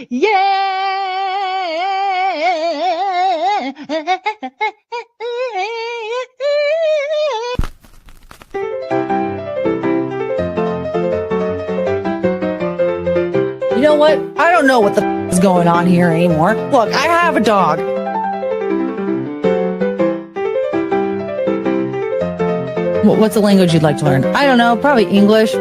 Yeah. You know what? I don't know what the is going on here anymore. Look, I have a dog. What's the language you'd like to learn? I don't know. Probably English.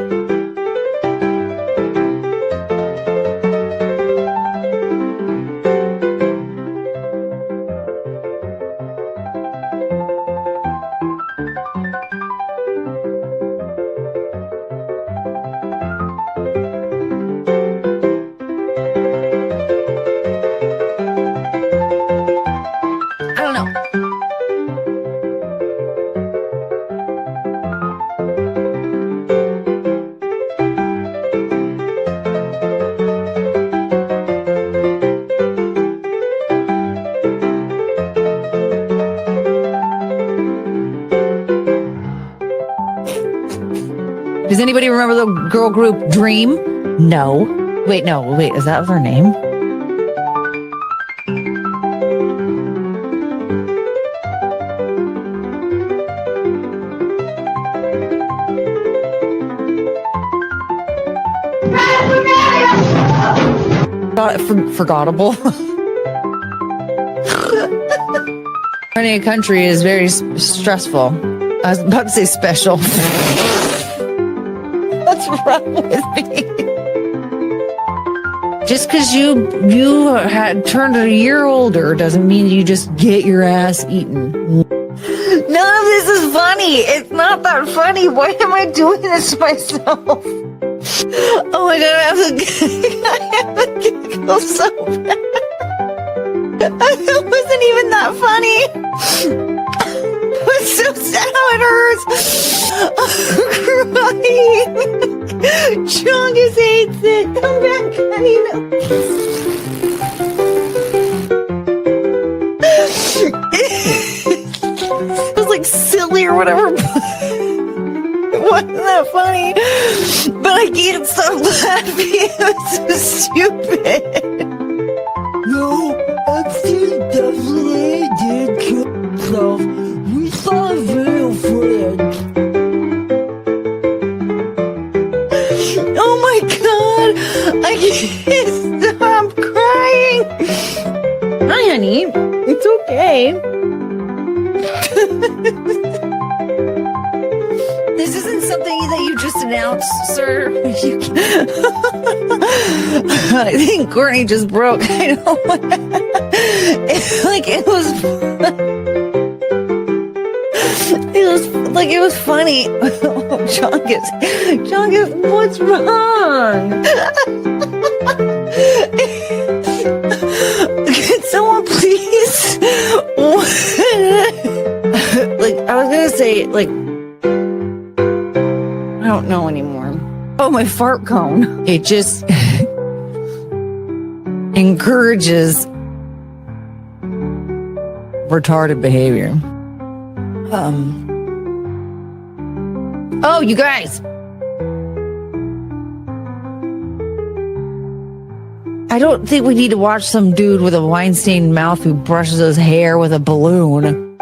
Does anybody remember the girl group Dream? No. Wait, is that her name? Forgettable. Running a country is very stressful. I was about to say special. What's wrong with me? Just because you had turned a year older doesn't mean you just get your ass eaten. None of this is funny. It's not that funny. Why am I doing this to myself? Oh my god, I have to giggle so bad. It wasn't even that funny. It's so sad how it hurts. I'm crying. Chungus hates it. Come back, honey. It was like silly or whatever. It wasn't that funny. But I can't stop laughing. It was so stupid. No, actually, definitely did kill himself. We saw a video footage. Oh my god! I can't stop crying! Hi, honey. It's okay. This isn't something that you just announced, sir. I think Courtney just broke. I know. It was funny. Oh, Chungus, what's wrong? Can someone please? I was gonna say, I don't know anymore. Oh, my fart cone. It just encourages retarded behavior. Oh, you guys. I don't think we need to watch some dude with a wine-stained mouth who brushes his hair with a balloon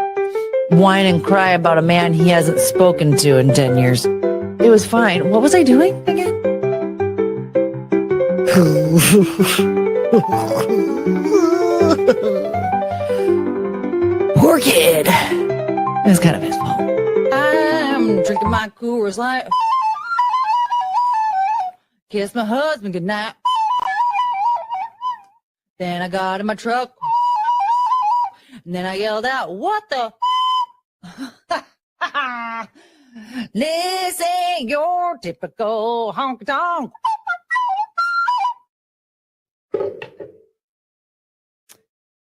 whine and cry about a man he hasn't spoken to in 10 years. It was fine. What was I doing again? Poor kid. It was kind of his fault. I'm drinking my Coors Light. Kiss my husband goodnight. Then I got in my truck. And then I yelled out, what the? This ain't your typical honky-tonk.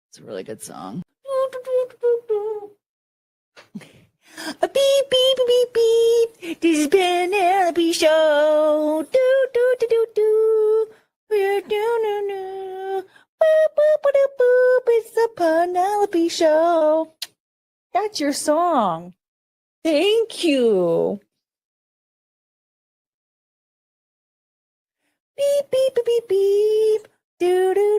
It's a really good song. A beep, beep, beep, beep, beep. This has been an Penelope show. Do, do, do, do, do. We're do, no, no. Boop, boop, boop, boop, boop. It's the Penelope show. That's your song. Thank you. Beep, beep, beep, beep, beep. Do, do,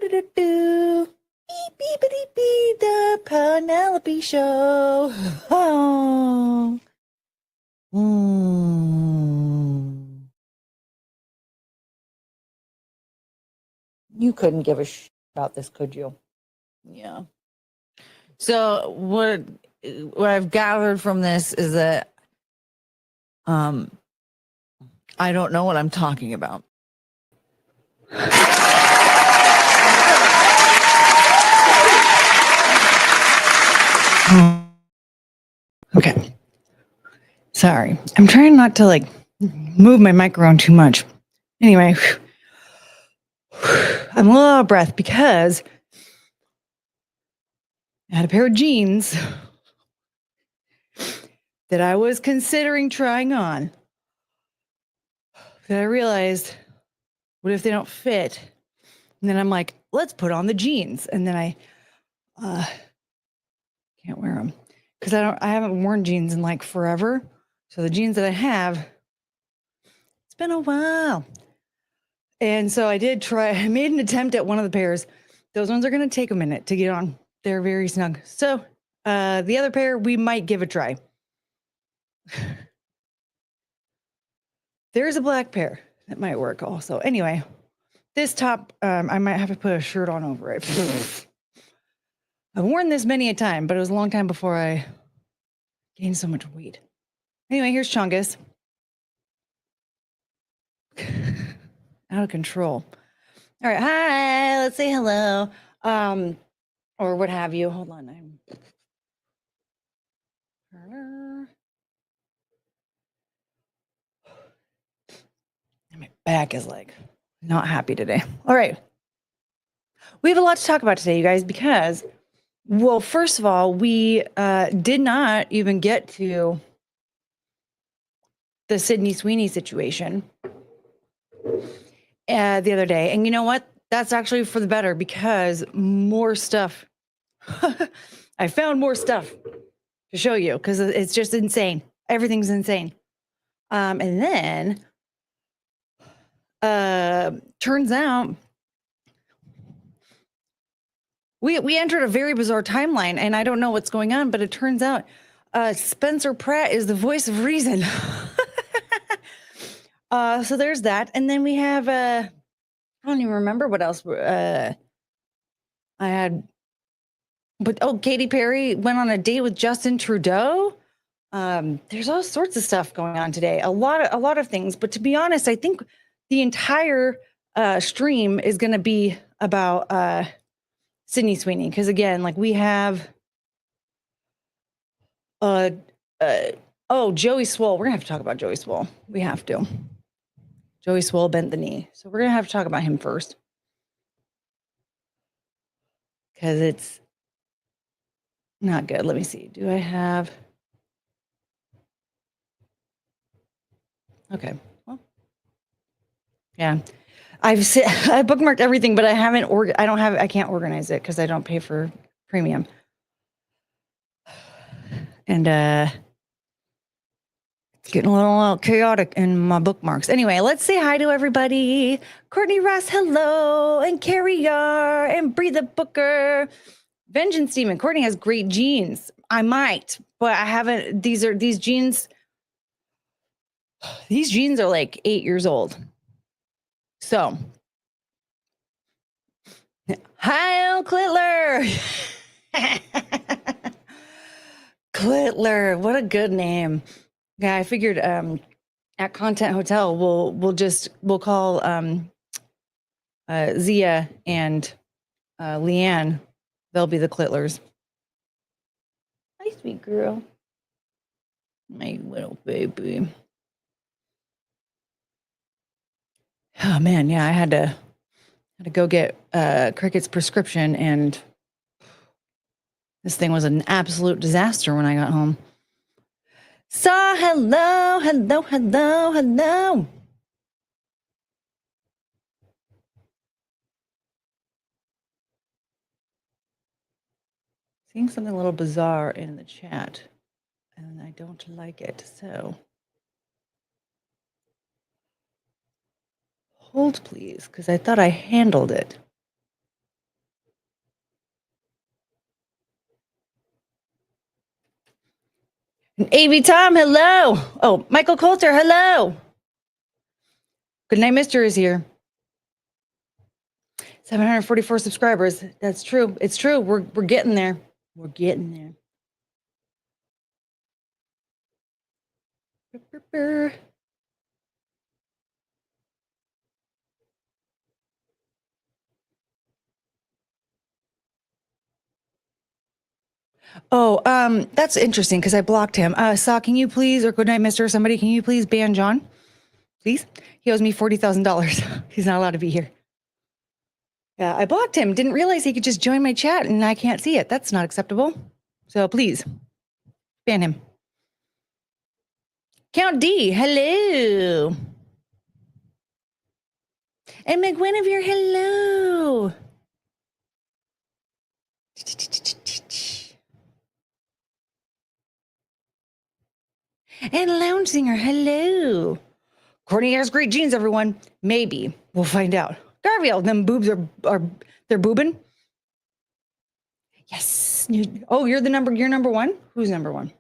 puppy show. Oh. You couldn't give a about this, could you? Yeah. So what I've gathered from this is that I don't know what I'm talking about. Okay. Sorry. I'm trying not to like move my mic around too much. Anyway, I'm a little out of breath because I had a pair of jeans that I was considering trying on. That I realized, what if they don't fit? And then I'm like, let's put on the jeans. And then I can't wear them because I haven't worn jeans in like forever. So the jeans that I have, it's been a while. And so I made an attempt at one of the pairs. Those ones are going to take a minute to get on. They're very snug. So the other pair, we might give a try. There's a black pair that might work also. Anyway, this top, I might have to put a shirt on over it. I've worn this many a time, but it was a long time before I gained so much weight. Anyway, here's Chungus. Out of control. All right, hi, let's say hello. Or what have you. Hold on. My back is like not happy today. All right. We have a lot to talk about today, you guys, because, well, first of all, we did not even get to the Sydney Sweeney situation the other day. And you know what? That's actually for the better because more stuff. I found more stuff to show you because it's just insane. Everything's insane. And then turns out we entered a very bizarre timeline, and I don't know what's going on, but it turns out Spencer Pratt is the voice of reason. So there's that. And then we have I don't even remember what else I had. But Katy Perry went on a date with Justin Trudeau. There's all sorts of stuff going on today. A lot of things. But to be honest, I think the entire stream is going to be about Sydney Sweeney, because again, like we have Joey Swoll. We're gonna have to talk about Joey Swoll. We have to. Joey Swoll bent the knee, so we're gonna have to talk about him first because it's not good. Let me see. Do I have? Okay. Well, yeah. I bookmarked everything, but I haven't I can't organize it because I don't pay for premium. And it's getting a little chaotic in my bookmarks. Anyway, let's say hi to everybody. Courtney Ross, hello. And Carrie R. And Breathe the Booker. Vengeance Demon. Courtney has great jeans. I might, but I haven't. These jeans. These jeans are like 8 years old. So, hi, Uncle Clitler. Clitler, what a good name. Yeah, I figured at Content Hotel we'll call Zia and Leanne. They'll be the Clitlers. Hi, sweet girl. My little baby. Oh man, yeah, I had to go get Cricket's prescription, and this thing was an absolute disaster when I got home. So hello. Seeing something a little bizarre in the chat, and I don't like it, so hold please, because I thought I handled it. A.B. Tom, hello. Oh, Michael Coulter, hello. Good night, Mister is here. 744 subscribers. That's true. It's true. We're getting there. We're getting there. Oh, that's interesting because I blocked him. Saw, can you please, or good night, Mister, somebody, can you please ban John? Please? He owes me $40,000. He's not allowed to be here. Yeah, I blocked him. Didn't realize he could just join my chat and I can't see it. That's not acceptable. So please, ban him. Count D, hello. And McGuinevere, hello. And Lounge Singer, hello. Courtney has great genes, everyone. Maybe. We'll find out. Garfield, them boobs are they're boobing. Yes. Oh, you're number one? Who's number one?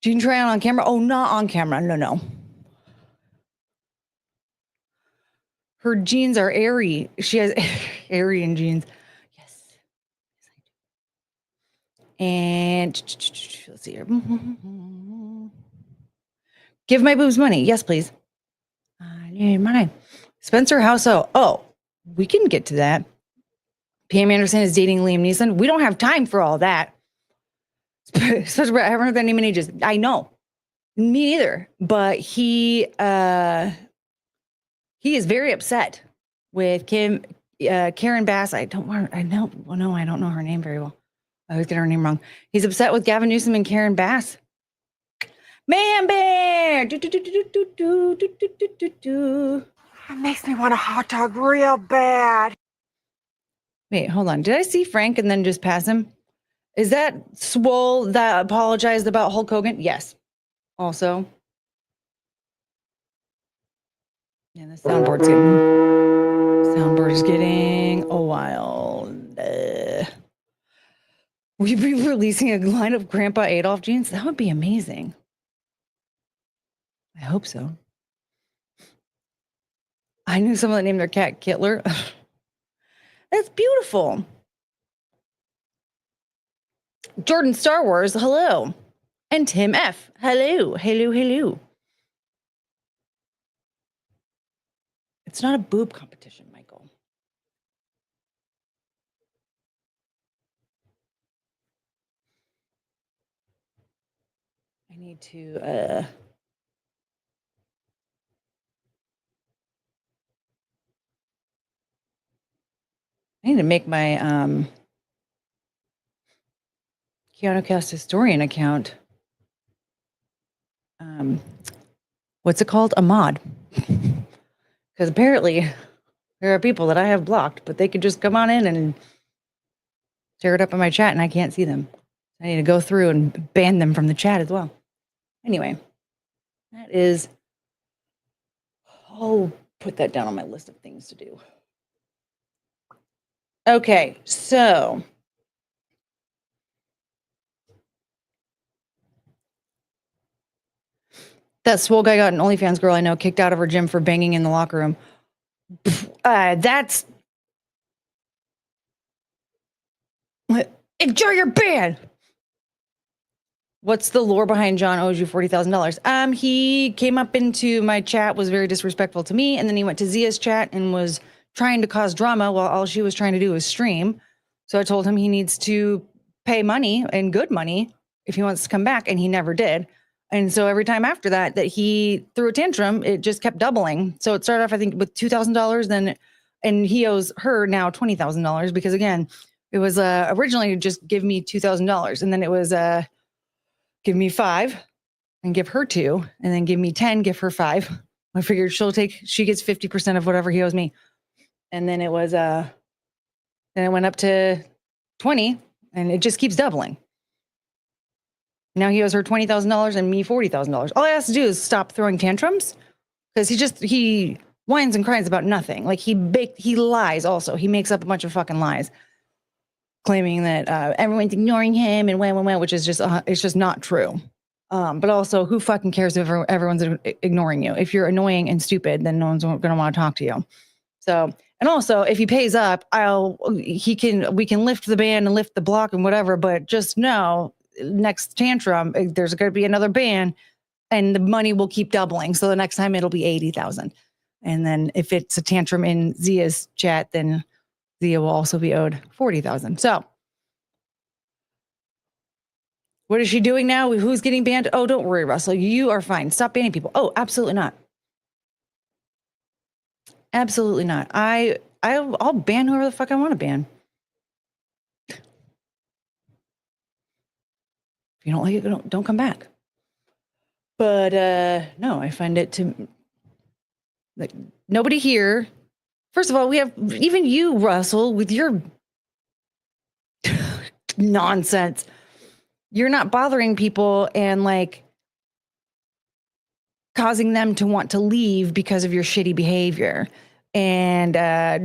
Gene try on camera? Oh, not on camera. No. Her genes are airy. She has Aryan genes. Yes. And let's see here. Give my boobs money. Yes, please. I need money. Spencer Houseau. Oh, we can get to that. Pam Anderson is dating Liam Neeson. We don't have time for all that. Especially, I haven't heard that name in ages. I know. Me neither. But he is very upset with Karen Bass. I don't know her name very well. I always get her name wrong. He's upset with Gavin Newsom and Karen Bass. Man Bear! It makes me want a hot dog real bad. Wait, hold on. Did I see Frank and then just pass him? Is that Swoll that apologized about Hulk Hogan? Yes. Also. Yeah, the soundboard is getting a while. Will you be releasing a line of Grandpa Adolf jeans? That would be amazing. I hope so. I knew someone that named their cat Kittler. That's beautiful. Jordan Star Wars, hello. And Tim F, hello. It's not a boob competition, Michael. I need to make my KeanuCast historian account. What's it called? A mod. Because apparently there are people that I have blocked, but they could just come on in and tear it up in my chat and I can't see them. I need to go through and ban them from the chat as well. Anyway, that is, I'll put that down on my list of things to do. Okay, so that Swoll guy got an OnlyFans girl I know kicked out of her gym for banging in the locker room. That's... Enjoy your ban! What's the lore behind John owes you $40,000? He came up into my chat, was very disrespectful to me, and then he went to Zia's chat and was trying to cause drama while all she was trying to do was stream. So I told him he needs to pay money, and good money, if he wants to come back, and he never did. And so every time after that he threw a tantrum, it just kept doubling. So it started off, I think, with $2,000, and he owes her now $20,000 because, again, it was originally just give me $2,000, and then it was give me 5 and give her 2, and then give me 10, give her 5. I figured she gets 50% of whatever he owes me. And then it was, then it went up to 20, and it just keeps doubling. Now he owes her $20,000 and me $40,000. All I have to do is stop throwing tantrums, because he whines and cries about nothing. Like he lies also. He makes up a bunch of fucking lies, claiming that everyone's ignoring him and when, which is just it's just not true. But also, who fucking cares if everyone's ignoring you? If you're annoying and stupid, then no one's going to want to talk to you. So, and also, if he pays up, we can lift the ban and lift the block and whatever. But just know, next tantrum, there's going to be another ban, and the money will keep doubling. So the next time it'll be 80,000, and then if it's a tantrum in Zia's chat, then Zia will also be owed 40,000. So. What is she doing now? Who's getting banned? Oh, don't worry, Russell. You are fine. Stop banning people. Oh, absolutely not. Absolutely not. I'll ban whoever the fuck I want to ban. If you don't like it, don't come back. But no, I find it to like nobody here. First of all, we have even you, Russell, with your nonsense. You're not bothering people and like causing them to want to leave because of your shitty behavior. And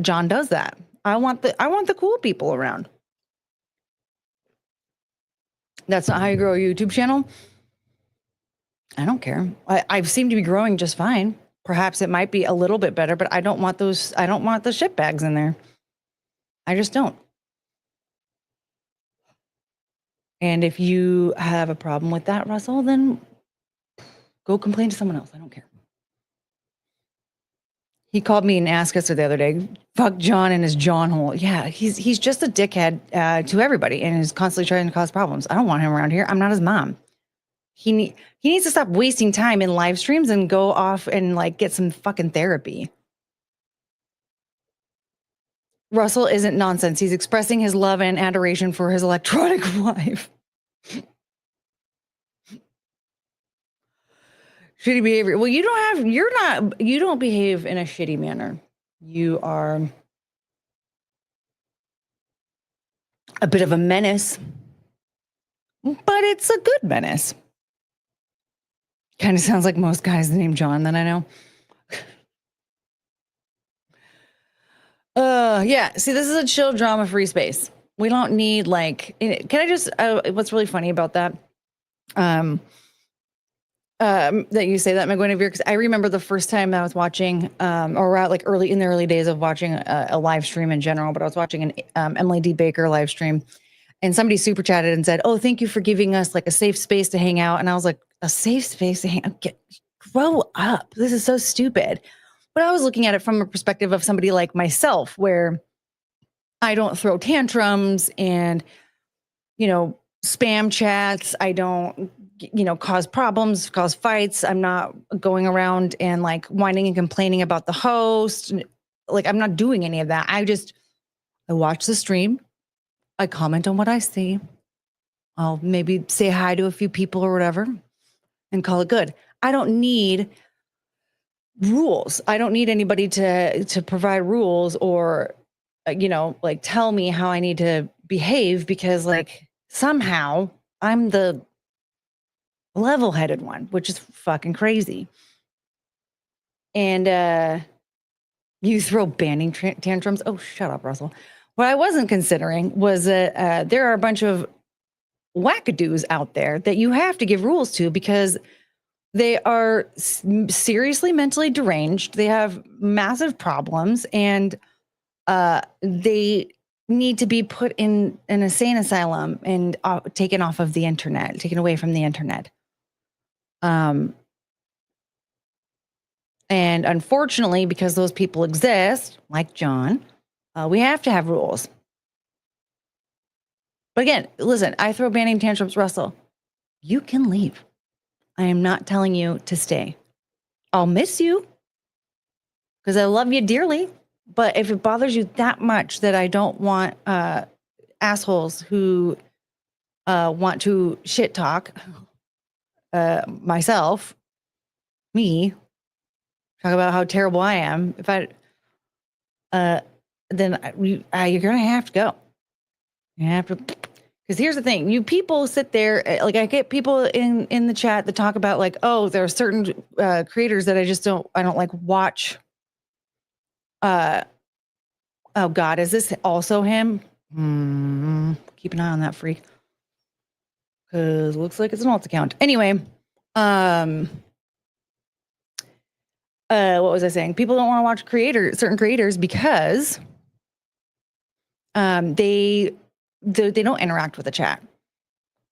John does that. I want the cool people around. That's not how you grow a YouTube channel. I don't care. I seem to be growing just fine. Perhaps it might be a little bit better, but I don't want the shitbags in there. I just don't. And if you have a problem with that, Russell, then go complain to someone else. I don't care. He called me and asked us the other day, fuck John and his John hole. Yeah, he's just a dickhead to everybody and is constantly trying to cause problems. I don't want him around here. I'm not his mom. He needs to stop wasting time in live streams and go off and like get some fucking therapy. Russell isn't nonsense. He's expressing his love and adoration for his electronic wife. Shitty behavior. Well, you don't behave in a shitty manner. You are a bit of a menace, but it's a good menace. Kind of sounds like most guys named John that I know. Yeah. See, this is a chill, drama-free space. We don't need like. Can I just? What's really funny about that? That you say that, McGuinevere, because I remember the first time I was watching, or like in the early days of watching a live stream in general. But I was watching an Emily D. Baker live stream, and somebody super chatted and said, "Oh, thank you for giving us like a safe space to hang out." And I was like, "A safe space to hang out? Grow up! This is so stupid." But I was looking at it from a perspective of somebody like myself, where I don't throw tantrums and, spam chats. I don't, cause problems, cause fights. I'm not going around and like whining and complaining about the host. Like, I'm not doing any of that. I watch the stream. I comment on what I see. I'll maybe say hi to a few people or whatever and call it good. I don't need rules. I don't need anybody to provide rules or, like tell me how I need to behave because like somehow I'm the level-headed one, which is fucking crazy. And you throw banning tantrums. Oh, shut up, Russell. What I wasn't considering was that there are a bunch of wackadoos out there that you have to give rules to because they are seriously mentally deranged. They have massive problems, and they need to be put in an insane asylum and taken off of the internet, taken away from the internet. And unfortunately, because those people exist, like John, we have to have rules. But again, listen, I throw banning tantrums, Russell. You can leave. I am not telling you to stay. I'll miss you because I love you dearly. But if it bothers you that much that I don't want assholes who want to shit talk me, talk about how terrible I am, then you're gonna have to go. You have to. Because here's the thing, you people sit there, like I get people in the chat that talk about like, oh, there are certain creators that I don't like watch Oh God, is this also him? Keep an eye on that freak. Because looks like it's an alt account. Anyway, what was I saying? People don't want to watch certain creators because they don't interact with the chat.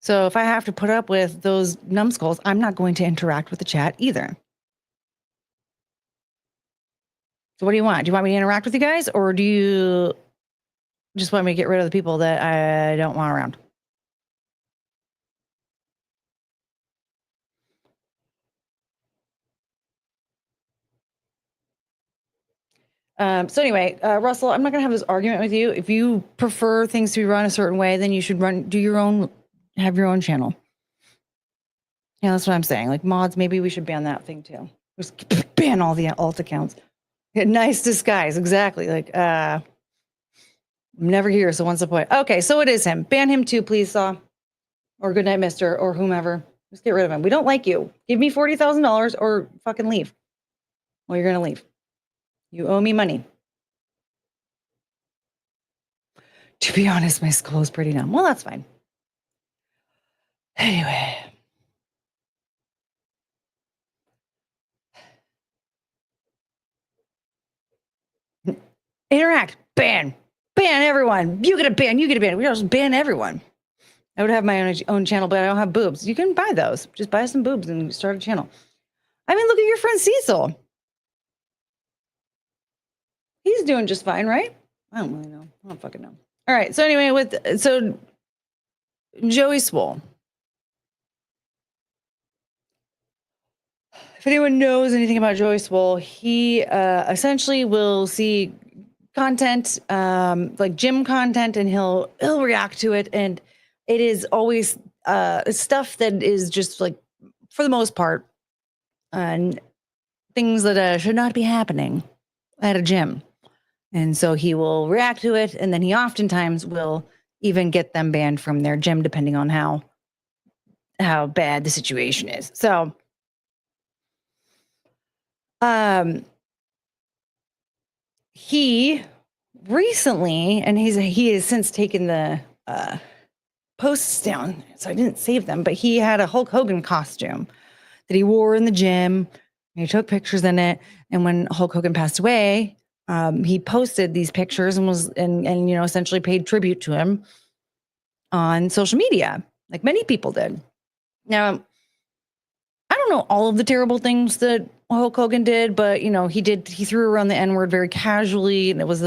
So if I have to put up with those numbskulls, I'm not going to interact with the chat either. So what do you want? Do you want me to interact with you guys, or do you just want me to get rid of the people that I don't want around? So anyway, Russell, I'm not going to have this argument with you. If you prefer things to be run a certain way, then you should have your own channel. Yeah, that's what I'm saying. Like mods, maybe we should ban that thing too. Just ban all the alt accounts. Nice disguise, exactly. Like, I'm never here, so what's the point? Okay, so it is him. Ban him too, please, Saw. Or Goodnight Mister, or whomever. Just get rid of him. We don't like you. Give me $40,000 or fucking leave. Well, you're gonna leave. You owe me money. To be honest, my skull is pretty numb. Well, that's fine. Anyway. Interact. Ban. Ban everyone. You get a ban. You get a ban. We just ban everyone. I would have my own channel, but I don't have boobs. You can buy those. Just buy some boobs and start a channel. I mean, look at your friend Cecil. He's doing just fine, right? I don't really know. I don't fucking know. All right. So anyway, so Joey Swoll. If anyone knows anything about Joey Swoll, he essentially will see content, like gym content, and he'll react to it, and it is always stuff that is just like, for the most part, things that should not be happening at a gym. And so he will react to it, and then he oftentimes will even get them banned from their gym, depending on how bad the situation is. So, he recently, and he has since taken the posts down, so I didn't save them, but he had a Hulk Hogan costume that he wore in the gym. He took pictures in it, and when Hulk Hogan passed away, he posted these pictures and essentially paid tribute to him on social media, like many people did. Now, I don't know all of the terrible things that Hulk Hogan did, but he threw around the N-word very casually, and it was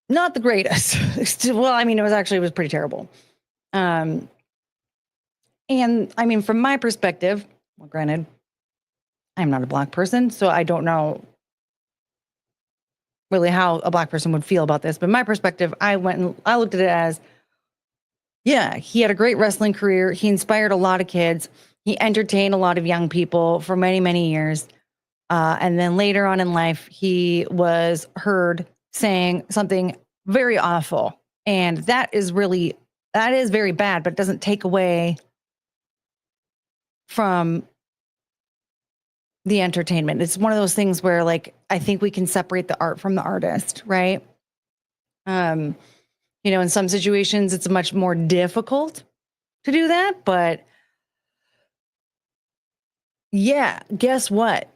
not the greatest. Well, I mean, it was pretty terrible. And I mean, from my perspective, well, granted, I'm not a black person, so I don't know really how a black person would feel about this. But my perspective, I looked at it as, yeah, he had a great wrestling career. He inspired a lot of kids. He entertained a lot of young people for many, many years. And then later on in life, he was heard saying something very awful. And that is very bad, but it doesn't take away from the entertainment. It's one of those things where, like, I think we can separate the art from the artist, right? In some situations it's much more difficult to do that, but yeah, guess what?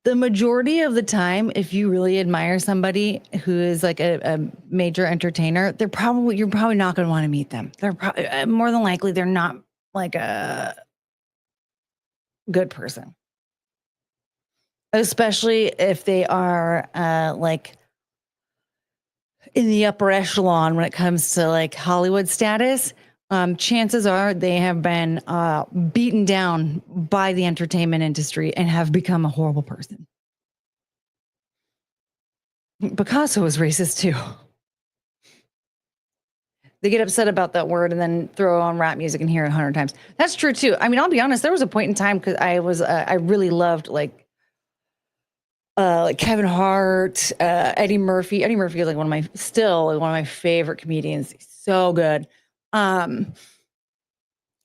The majority of the time, if you really admire somebody who is like a major entertainer, you're probably not going to want to meet them. They're more than likely, they're not like a good person. Especially if they are like in the upper echelon when it comes to like Hollywood status. Chances are they have been beaten down by the entertainment industry and have become a horrible person. Picasso was racist too. They get upset about that word and then throw on rap music and hear it 100 times. That's true too. I mean, I'll be honest. There was a point in time because I really loved like Kevin Hart, Eddie Murphy. Eddie Murphy is like one of my favorite comedians. He's so good.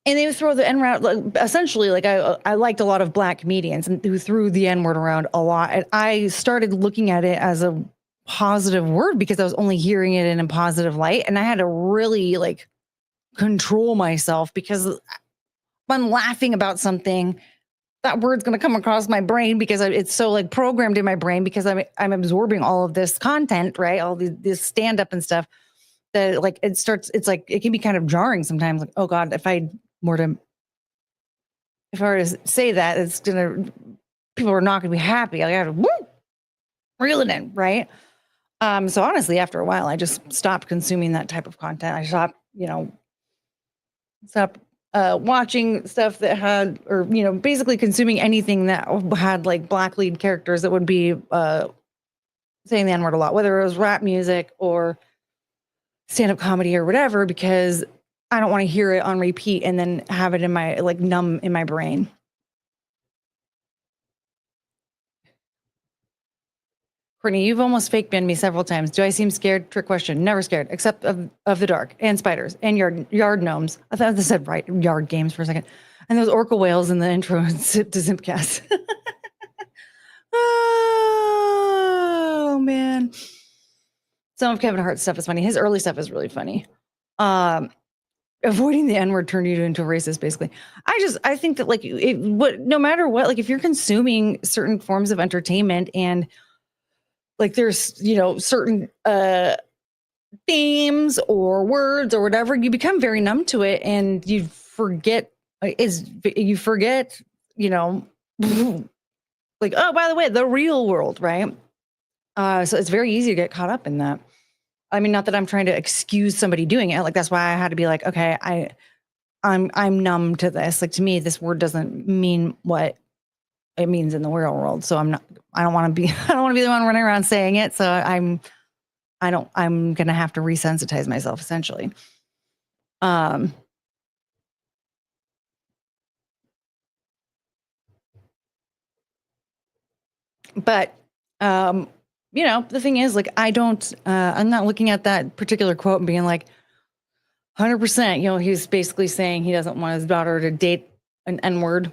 And they would throw the N word, like, essentially, like I liked a lot of black comedians and who threw the N word around a lot. And I started looking at it as a positive word because I was only hearing it in a positive light. And I had to really like control myself because if I'm laughing about something, that word's going to come across my brain because it's so like programmed in my brain because I'm absorbing all of this content, right? All this stand up and stuff that like it's like it can be kind of jarring sometimes. Like, oh God, if I were to say that, people are not gonna be happy. I gotta reel it in, right? So honestly, after a while, I just stopped consuming that type of content. I stopped watching stuff that had, or basically consuming anything that had like black lead characters that would be saying the N-word a lot, whether it was rap music or stand-up comedy or whatever, because I don't want to hear it on repeat and then have it in my like numb in my brain. Courtney, you've almost fake banned me several times. Do I seem scared? Trick question. Never scared, except of the dark and spiders and yard gnomes. I thought I said right yard games for a second. And those orca whales in the intro to Zimpcast. Oh man. Some of Kevin Hart's stuff is funny. His early stuff is really funny. Avoiding the N-word turned you into a racist, basically. I think that like no matter what, like if you're consuming certain forms of entertainment and like there's certain themes or words or whatever, you become very numb to it and you forget like oh, by the way, the real world, right? So it's very easy to get caught up in that. I mean, not that I'm trying to excuse somebody doing it. Like that's why I had to be like, okay, I'm numb to this. Like to me, this word doesn't mean what it means in the real world. So I don't want to be the one running around saying it. So I'm going to have to resensitize myself essentially. But the thing is like, I'm not looking at that particular quote and being like 100%, he's basically saying he doesn't want his daughter to date an N-word.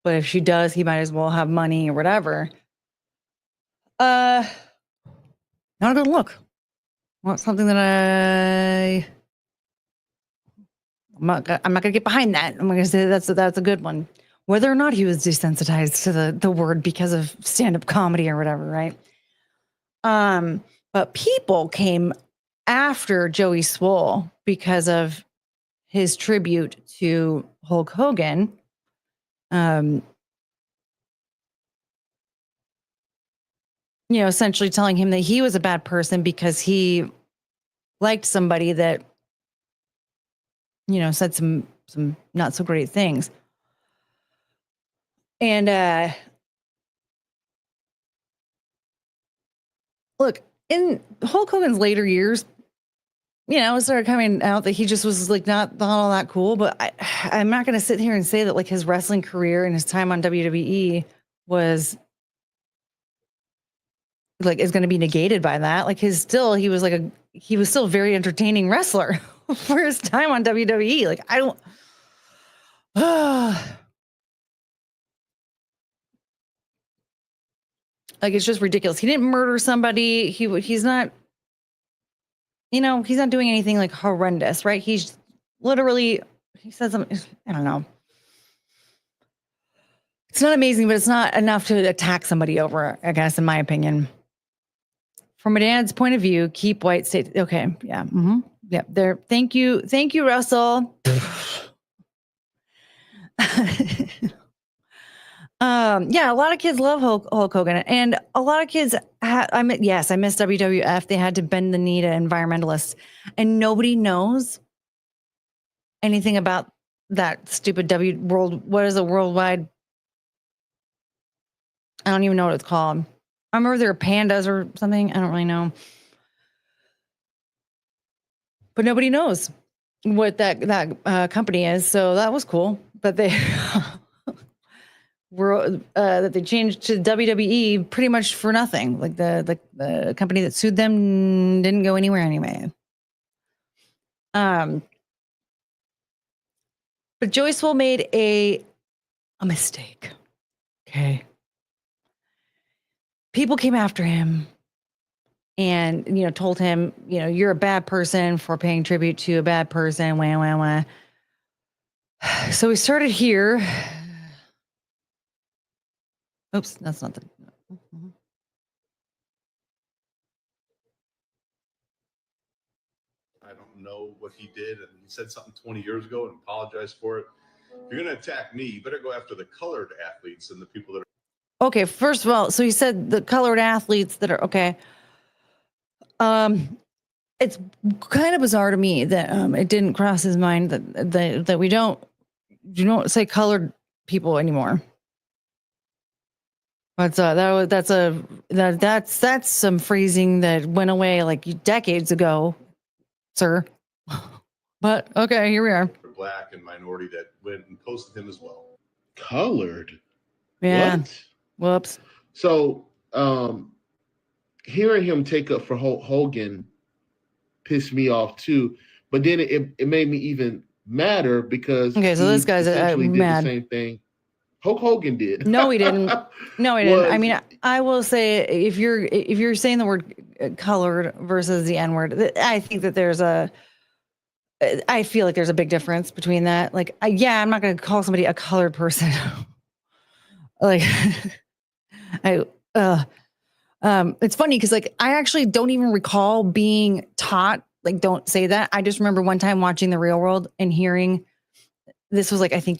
But if she does, he might as well have money or whatever. Not a good look. Well, something that I'm not gonna get behind that. I'm gonna say that's a good one. Whether or not he was desensitized to the word because of stand-up comedy or whatever, right? But people came after Joey Swoll because of his tribute to Hulk Hogan. Essentially telling him that he was a bad person because he liked somebody that, said some not so great things. And look, in Hulk Hogan's later years, it started coming out that he just was like not all that cool. But I'm not going to sit here and say that like his wrestling career and his time on WWE was like is going to be negated by that. Like he was still a very entertaining wrestler for his time on WWE. Like I don't. Like it's just ridiculous. He didn't murder somebody. He's not. He's not doing anything like horrendous, right? He's literally, he said something, I don't know. It's not amazing, but it's not enough to attack somebody over, I guess, in my opinion. From a dad's point of view, keep white state. Okay. Yeah. Mm-hmm. Yeah. There. Thank you. Thank you, Russell. Yeah, a lot of kids love Hulk Hogan, and a lot of kids. I miss WWF. They had to bend the knee to environmentalists, and nobody knows anything about that stupid What is a worldwide? I don't even know what it's called. I remember there were pandas or something. I don't really know, but nobody knows what that company is. So that was cool that they. That they changed to WWE pretty much for nothing. Like the company that sued them didn't go anywhere anyway. But Joey Swoll made a mistake. Okay. People came after him and, told him, you're a bad person for paying tribute to a bad person. Wah, wah, wah. So we started here. Oops, that's not the. I don't know what he did, and he said something 20 years ago and apologized for it. If you're going to attack me, you better go after the colored athletes and the people that are. Okay, first of all, so he said the colored athletes that are okay. It's kind of bizarre to me that it didn't cross his mind that we don't say colored people anymore. That's some phrasing that went away like decades ago, sir. But okay, here we are. Black and minority that went and posted him as well. Colored. Yeah. What? Whoops. So hearing him take up for Hogan pissed me off too. But then it made me even madder because so this guy's essentially did mad. the same thing Hulk Hogan did. No, he didn't. No, he didn't. I mean, I will say if you're saying the word colored versus the N-word, I think that I feel like there's a big difference between that. Like, I'm not going to call somebody a colored person. Like, it's funny because like I actually don't even recall being taught like don't say that. I just remember one time watching The Real World and hearing this was like I think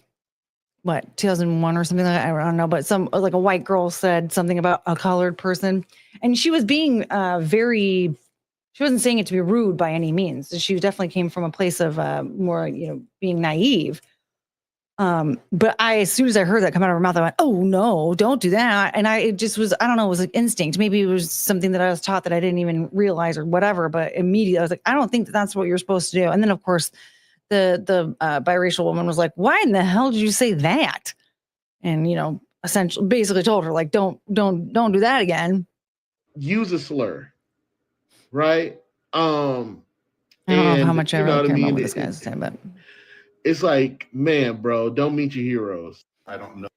2001 or something like that. I don't know, but some like a white girl said something about a colored person, and she was being she wasn't saying it to be rude by any means. She definitely came from a place of more being naive. But as soon as I heard that come out of her mouth, I went, "Oh no, don't do that!" And it just was, I don't know, it was like instinct. Maybe it was something that I was taught that I didn't even realize or whatever. But immediately I was like, I don't think that's what you're supposed to do. And then of course, the biracial woman was like, "Why in the hell did you say that?" And essentially, basically told her like, "Don't do that again." Use a slur, right? I don't know how much I really care about what this guy's saying, but. It's like, man, bro, don't meet your heroes. I don't know.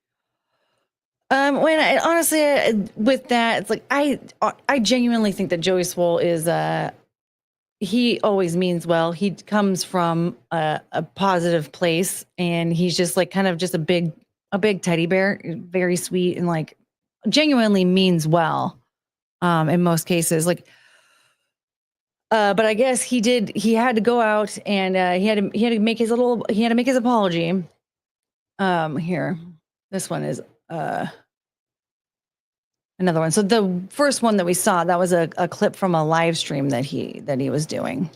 Honestly, with that, it's like I genuinely think that Joey Swoll is he always means well. He comes from a positive place, and he's just like kind of just a big teddy bear, very sweet, and like genuinely means well. In most cases, like. But I guess he had to go out and he had to make his apology. Here, this one is another one. So the first one that we saw, that was a clip from a live stream that he was doing.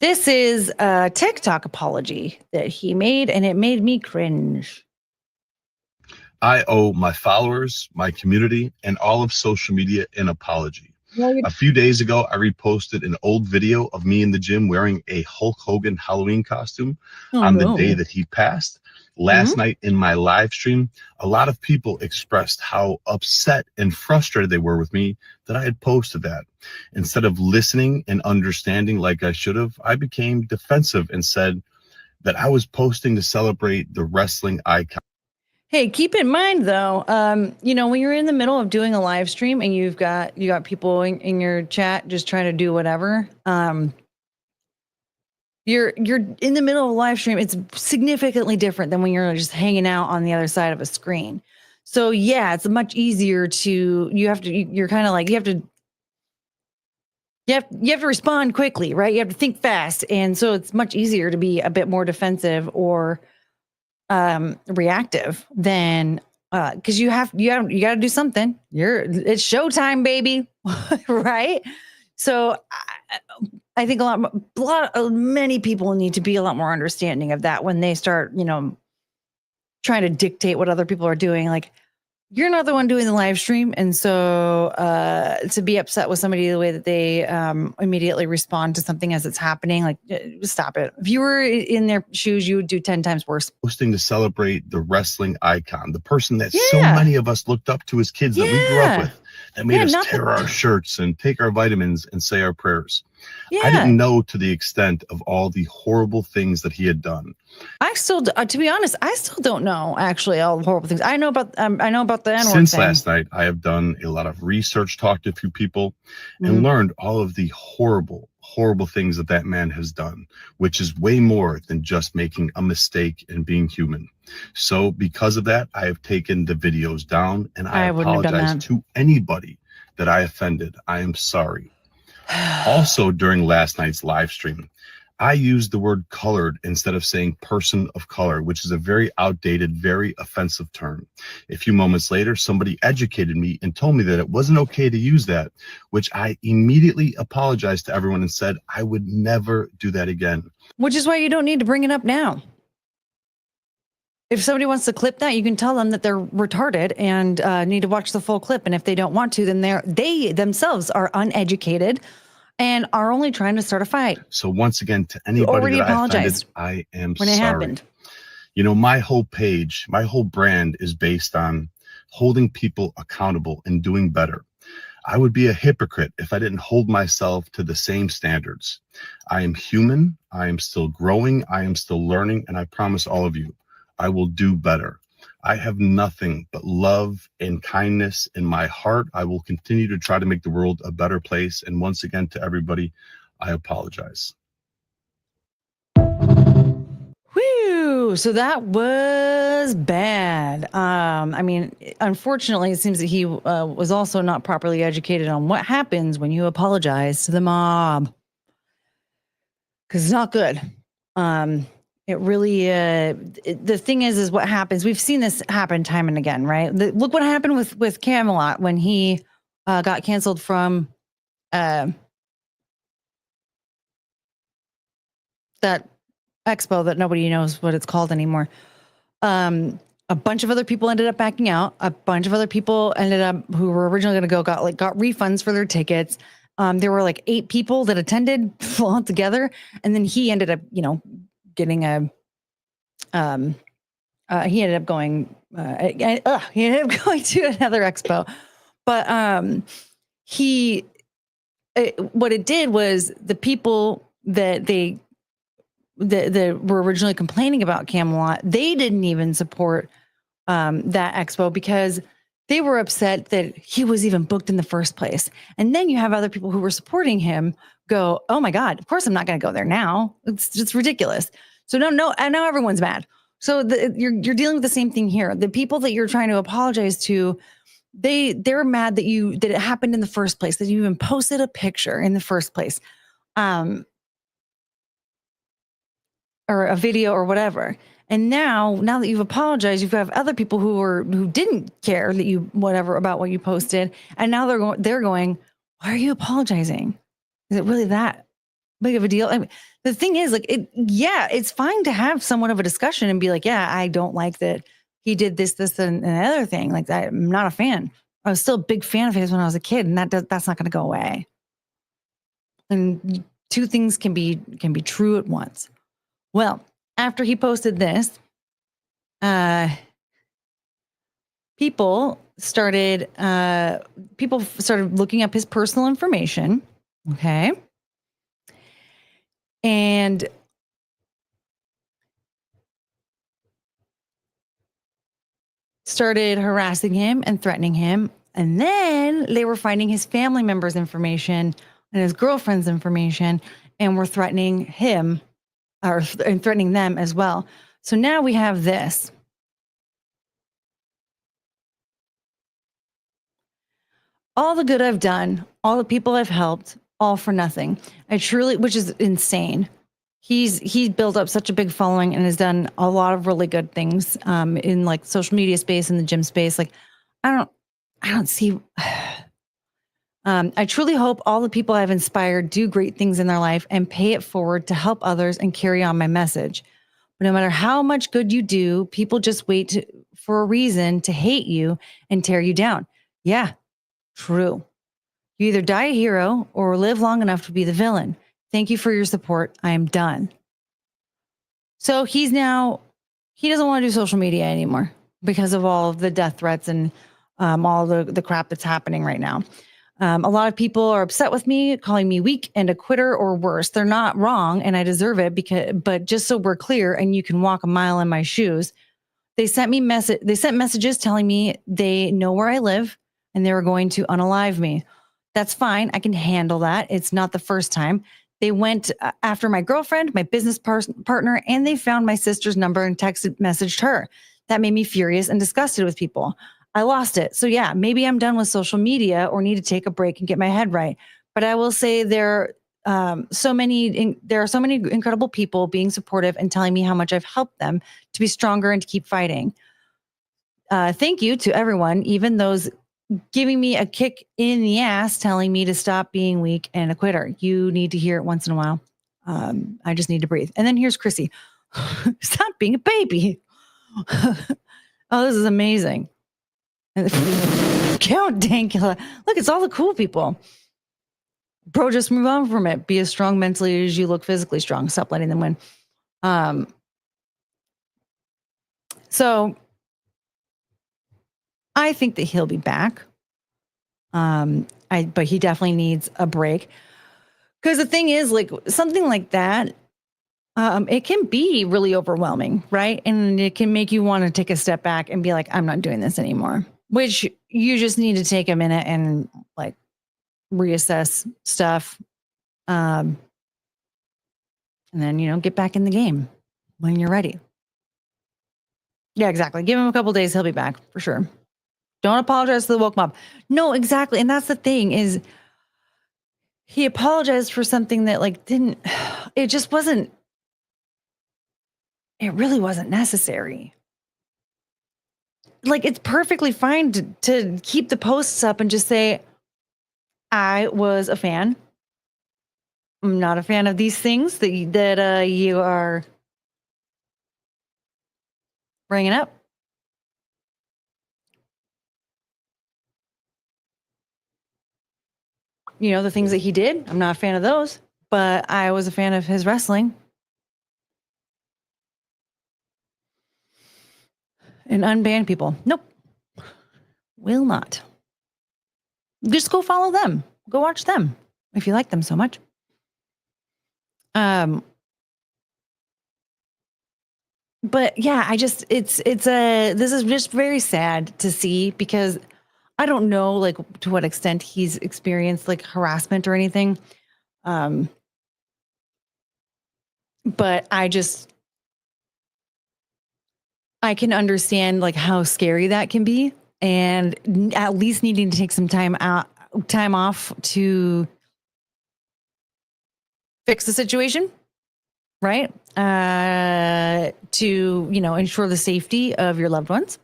This is a TikTok apology that he made, and it made me cringe. I owe my followers, my community, and all of social media an apology. A few days ago, I reposted an old video of me in the gym wearing a Hulk Hogan Halloween costume the day that he passed. Last night in my live stream, a lot of people expressed how upset and frustrated they were with me that I had posted that. Instead of listening and understanding like I should have, I became defensive and said that I was posting to celebrate the wrestling icon. Hey, keep in mind though, when you're in the middle of doing a live stream and you got people in your chat just trying to do whatever, you're in the middle of a live stream. It's significantly different than when you're just hanging out on the other side of a screen. So yeah, it's much easier to you have to respond quickly, right? You have to think fast, and so it's much easier to be a bit more defensive or reactive than because you got to do something. It's showtime, baby. Right? So I think many people need to be a lot more understanding of that when they start trying to dictate what other people are doing. Like, you're not the one doing the live stream, and so to be upset with somebody the way that they immediately respond to something as it's happening, like, stop it. If you were in their shoes, you would do 10 times worse. Posting to celebrate the wrestling icon, the person that so many of us looked up to as kids that we grew up with, that made us tear our shirts and take our vitamins and say our prayers. Yeah. I didn't know to the extent of all the horrible things that he had done. I still, to be honest, I still don't know actually all the horrible things. I know about the N-word Since thing. last night, I have done a lot of research, talked to a few people, and learned all of the horrible, horrible things that that man has done, which is way more than just making a mistake and being human. So because of that, I have taken the videos down, and I wouldn't have done apologize that. to anybody that I offended. I am sorry. Also, during last night's live stream, I used the word colored instead of saying person of color, which is a very outdated, very offensive term. A few moments later, somebody educated me and told me that it wasn't okay to use that, which I immediately apologized to everyone and said I would never do that again. Which is why you don't need to bring it up now. If somebody wants to clip that, you can tell them that they're retarded and need to watch the full clip. And if they don't want to, then they themselves are uneducated and are only trying to start a fight. So once again, to anybody that I offended, I am when sorry. it happened. You know, my whole page, my whole brand is based on holding people accountable and doing better. I would be a hypocrite if I didn't hold myself to the same standards. I am human. I am still growing. I am still learning. And I promise all of you, I will do better. I have nothing but love and kindness in my heart. I will continue to try to make the world a better place. And once again, to everybody, I apologize. Whew, so that was bad. I mean, unfortunately, it seems that he was also not properly educated on what happens when you apologize to the mob. Because it's not good. It really, the thing is what happens. We've seen this happen time and again, right? Look what happened with Camelot when he got canceled from that expo that nobody knows what it's called anymore. A bunch of other people ended up backing out. A bunch of other people ended up who were originally going to go got refunds for their tickets. There were like 8 people that attended all together, and then he ended up, getting he ended up going to another expo, but what it did was the people that were originally complaining about Camelot, they didn't even support that expo because they were upset that he was even booked in the first place. And then you have other people who were supporting him go, oh my God, of course I'm not going to go there now. It's just ridiculous. So no, I know everyone's mad. So you're dealing with the same thing here. The people that you're trying to apologize to, they're mad that it happened in the first place, that you even posted a picture in the first place, or a video or whatever. And now that you've apologized, you've got other people who didn't care that you whatever about what you posted, and now they're going, why are you apologizing? Is it really that big of a deal? I mean, the thing is, it's fine to have somewhat of a discussion and be like, yeah, I don't like that he did this, and another thing. Like that, I'm not a fan. I was still a big fan of his when I was a kid, and that's not going to go away. And 2 things can be true at once. Well, after he posted this, people started looking up his personal information. Okay. And started harassing him and threatening him. And then they were finding his family members' information and his girlfriend's information and were threatening him and threatening them as well. So now we have this. All the good I've done, all the people I've helped, all for nothing. Which is insane. He's built up such a big following and has done a lot of really good things in like social media space and the gym space. Like, I don't see. I truly hope all the people I've inspired do great things in their life and pay it forward to help others and carry on my message. But no matter how much good you do, people just wait for a reason to hate you and tear you down. Yeah, true. You either die a hero or live long enough to be the villain. Thank you for your support. I am done. So he doesn't want to do social media anymore because of all of the death threats and all the crap that's happening right now. A lot of people are upset with me, calling me weak and a quitter or worse. They're not wrong, and I deserve it but just so we're clear and you can walk a mile in my shoes, they sent messages telling me they know where I live and they were going to unalive me. That's fine. I can handle that. It's not the first time. They went after my girlfriend, my business partner, and they found my sister's number and messaged her. That made me furious and disgusted with people. I lost it. So yeah, maybe I'm done with social media or need to take a break and get my head right. But I will say there are so many incredible people being supportive and telling me how much I've helped them to be stronger and to keep fighting. Thank you to everyone, even those giving me a kick in the ass, telling me to stop being weak and a quitter. You need to hear it once in a while. I just need to breathe. And then here's Chrissy. Stop being a baby. Oh, this is amazing. Count Dankula. Look, it's all the cool people. Bro, just move on from it. Be as strong mentally as you look physically strong. Stop letting them win. So I think that he'll be back. But he definitely needs a break. Because the thing is, like, something like that, it can be really overwhelming, right? And it can make you want to take a step back and be like, I'm not doing this anymore. Which you just need to take a minute and like reassess stuff. And then, get back in the game when you're ready. Yeah, exactly. Give him a couple days. He'll be back for sure. Don't apologize to the woke mob. No, exactly. And that's the thing is he apologized for something that it really wasn't necessary. Like, it's perfectly fine to keep the posts up and just say, I was a fan. I'm not a fan of these things that you are bringing up. The things that he did, I'm not a fan of those, but I was a fan of his wrestling. And unban people. Nope. Will not. Just go follow them. Go watch them if you like them so much. But yeah, this is just very sad to see because I don't know like to what extent he's experienced like harassment or anything. But I can understand like how scary that can be and at least needing to take some time off to fix the situation, right? To, ensure the safety of your loved ones.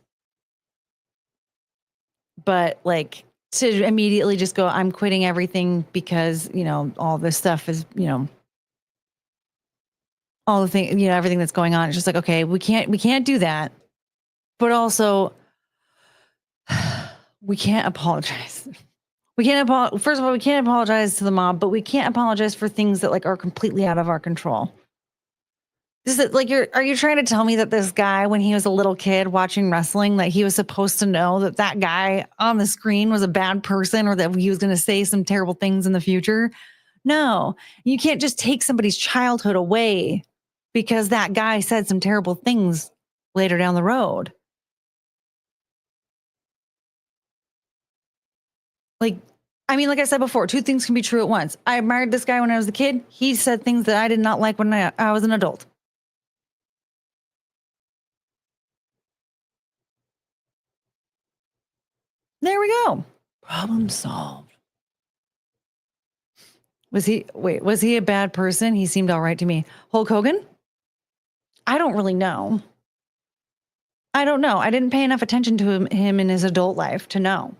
But like to immediately just go, I'm quitting everything because, all this stuff is, all the things, everything that's going on. It's just like, okay, we can't do that. But also we can't apologize. First of all, we can't apologize to the mob, but we can't apologize for things that like are completely out of our control. Is it like are you trying to tell me that this guy, when he was a little kid watching wrestling, that he was supposed to know that guy on the screen was a bad person or that he was going to say some terrible things in the future? No, you can't just take somebody's childhood away because that guy said some terrible things later down the road. Like I said before, two things can be true at once. I admired this guy when I was a kid. He said things that I did not like when I was an adult. There we go. Problem solved. Was he a bad person? He seemed all right to me. Hulk Hogan? I don't really know. I don't know. I didn't pay enough attention to him in his adult life to know.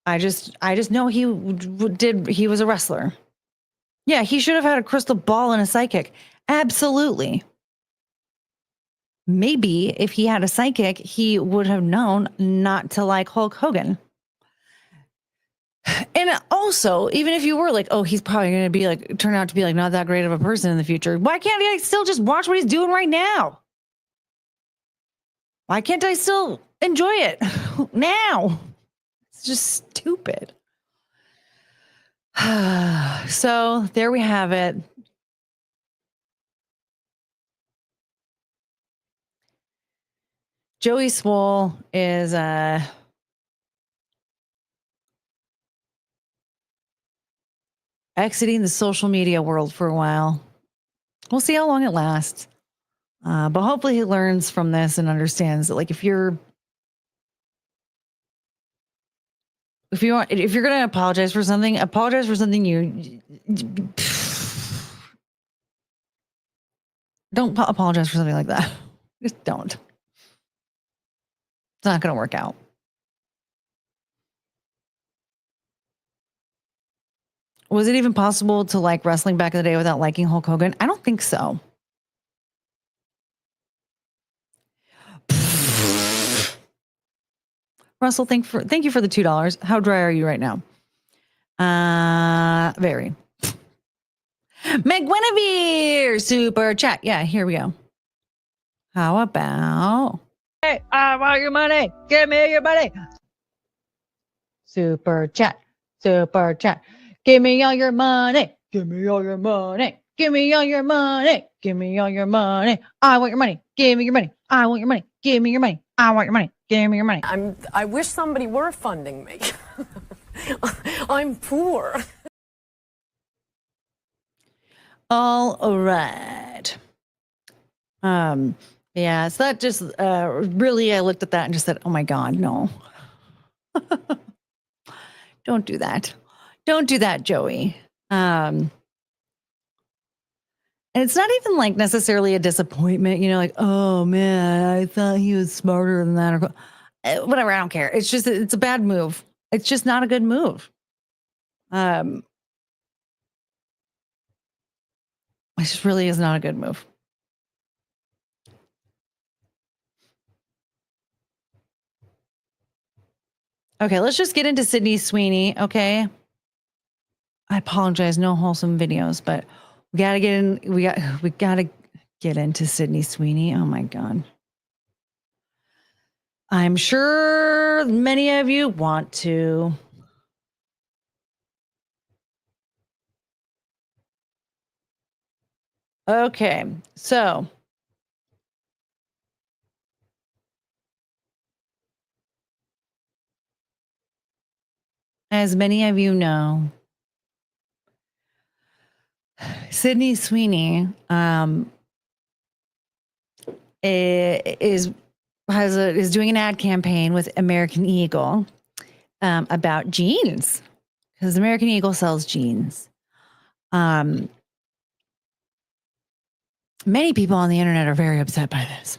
I just know he was a wrestler. Yeah, he should have had a crystal ball and a psychic. Absolutely. Maybe if he had a psychic, he would have known not to like Hulk Hogan. And also, even if you were like, oh, he's probably going to be like, turn out to be like not that great of a person in the future. Why can't I still just watch what he's doing right now? Why can't I still enjoy it now? It's just stupid. So there we have it. Joey Swoll is exiting the social media world for a while. We'll see how long it lasts. But hopefully he learns from this and understands that, like, if you're going to apologize for something you don't apologize for something like that. Just don't. It's not going to work out. Was it even possible to like wrestling back in the day without liking Hulk Hogan? I don't think so. Russell, thank you for the $2. How dry are you right now? Very. McGuinevere, super chat. Yeah, here we go. How about? Hey, I want your money. Give me your money. Super chat. Super chat. Give me all your money. Give me all your money. Give me all your money. Give me all your money. I want your money. Give me your money. I want your money. Give me your money. I want your money. Give me your money. I wish somebody were funding me. I'm poor. All right. Yeah, so that just really, I looked at that and just said, oh my God, no. Don't do that. Don't do that, Joey. And it's not even like necessarily a disappointment, you know, like, oh man, I thought he was smarter than that, or whatever. I don't care. It's just, it's a bad move. It's just not a good move. It just really is not a good move. Okay, let's just get into Sydney Sweeney. Okay. I apologize, no wholesome videos, but we gotta get in. We gotta get into Sydney Sweeney. Oh my God. I'm sure many of you want to. Okay, so as many of you know, Sydney Sweeney is doing an ad campaign with American Eagle about jeans, because American Eagle sells jeans. Many people on the internet are very upset by this.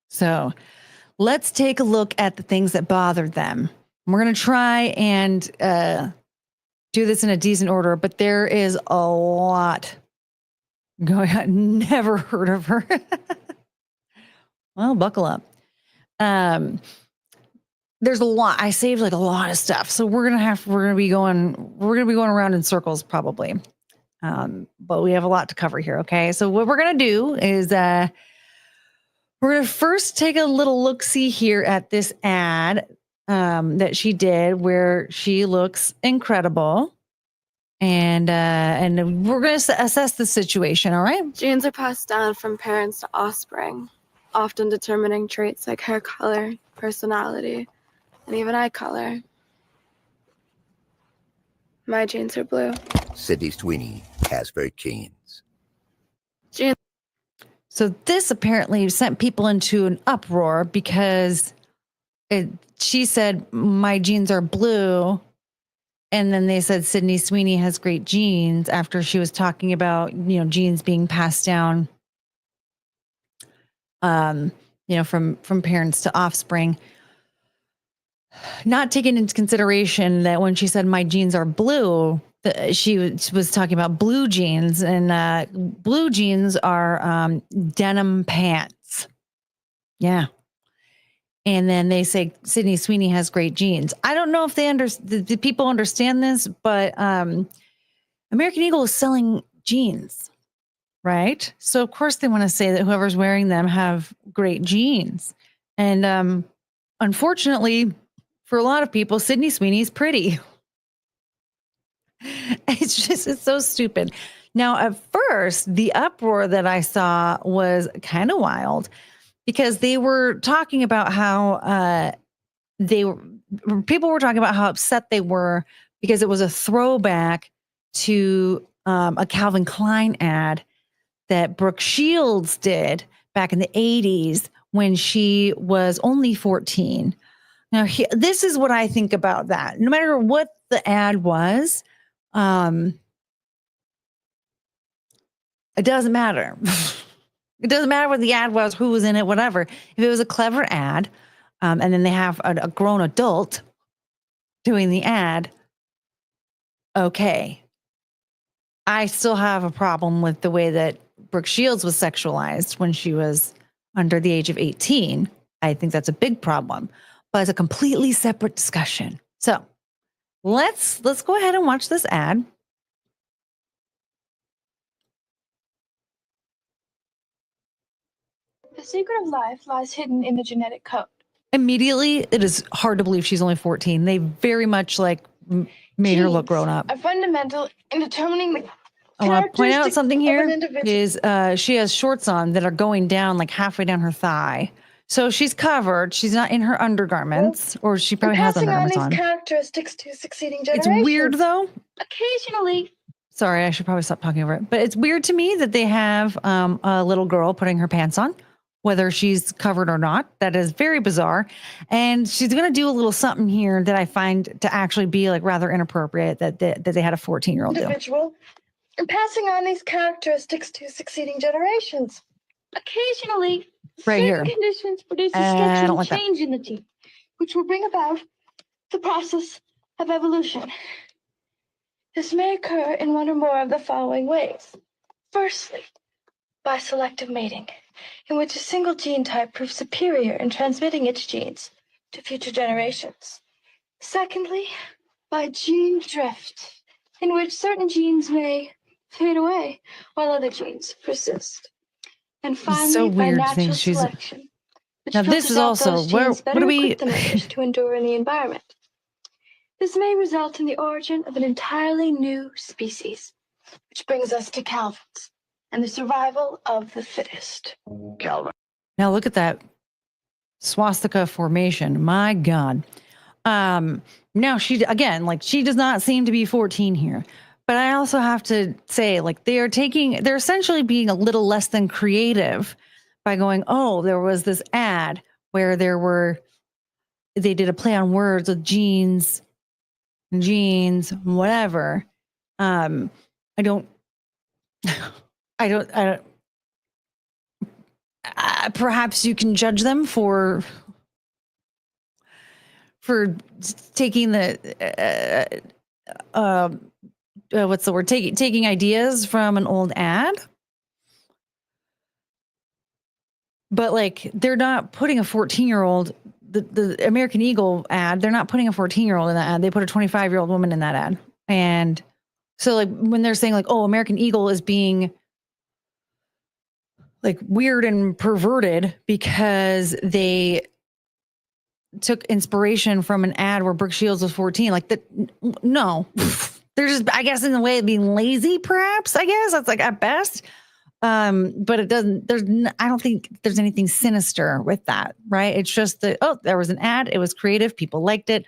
So let's take a look at the things that bothered them. We're going to try and do this in a decent order, but there is a lot going on. Never heard of her. Well, buckle up. There's a lot. I saved like a lot of stuff, so we're gonna be going around in circles probably. But we have a lot to cover here. Okay, so what we're gonna do is we're gonna first take a little look-see here at this ad that she did, where she looks incredible, and we're gonna assess the situation. All right. Genes are passed down from parents to offspring, often determining traits like hair color, personality, and even eye color. My genes are blue. Sydney Sweeney has very genes. Genes. So this apparently sent people into an uproar because she said, my genes are blue. And then they said Sydney Sweeney has great genes after she was talking about, you know, genes being passed down, you know, from parents to offspring. Not taking into consideration that when she said my genes are blue, she was talking about blue jeans, and blue jeans are denim pants. Yeah. And then they say Sydney Sweeney has great genes. I don't know if the people understand this, but American Eagle is selling jeans, right? So of course they want to say that whoever's wearing them have great genes. And unfortunately, for a lot of people, Sydney Sweeney is pretty. It's so stupid. Now, at first, the uproar that I saw was kind of wild because they were talking about how people were talking about how upset they were because it was a throwback to a Calvin Klein ad that Brooke Shields did back in the 80s when she was only 14. Now, this is what I think about that. No matter what the ad was, it doesn't matter. It doesn't matter what the ad was, who was in it, whatever. If it was a clever ad, and then they have a grown adult doing the ad, okay. I still have a problem with the way that Brooke Shields was sexualized when she was under the age of 18. I think that's a big problem, but it's a completely separate discussion. So let's go ahead and watch this ad. The secret of life lies hidden in the genetic code. Immediately, it is hard to believe she's only 14. They very much like made her look grown up. Are fundamental in determining the I want to point out something here of an individual. is she has shorts on that are going down like halfway down her thigh. So she's covered. She's not in her undergarments, or she probably has undergarments on. Passing on these characteristics to succeeding generations. It's weird though. Occasionally. Sorry, I should probably stop talking over it. But it's weird to me that they have a little girl putting her pants on, whether she's covered or not. That is very bizarre. And she's going to do a little something here that I find to actually be like rather inappropriate that they had a 14-year-old do. Individual. And passing on these characteristics to succeeding generations. Occasionally, Right here. conditions produce a I structural don't like that. change in the gene, which will bring about the process of evolution. This may occur in one or more of the following ways. Firstly, by selective mating, in which a single gene type proves superior in transmitting its genes to future generations. Secondly, by gene drift, in which certain genes may fade away while other genes persist. And finally, so by weird natural thing she's- selection, which Now, this filters is out also those where genes what better do we? equipped than others to endure in the environment. This may result in the origin of an entirely new species, which brings us to Calvin's and the survival of the fittest. Calvin. Now look at that swastika formation. My God. Now she again, like she does not seem to be 14 here. But I also have to say, like, they're essentially being a little less than creative by going, oh, there was this ad where they did a play on words with jeans, whatever. Perhaps you can judge them for taking the, what's the word? Taking ideas from an old ad. But like, they're not putting a 14-year-old, the American Eagle ad, they're not putting a 14-year-old in that ad. They put a 25-year-old woman in that ad. And so like when they're saying like, oh, American Eagle is being like weird and perverted because they took inspiration from an ad where Brooke Shields was 14. Like that, no. They're just, I guess, in the way of being lazy, perhaps, I guess. That's like at best. But it doesn't, I don't think there's anything sinister with that, right? It's just that, oh, there was an ad. It was creative. People liked it.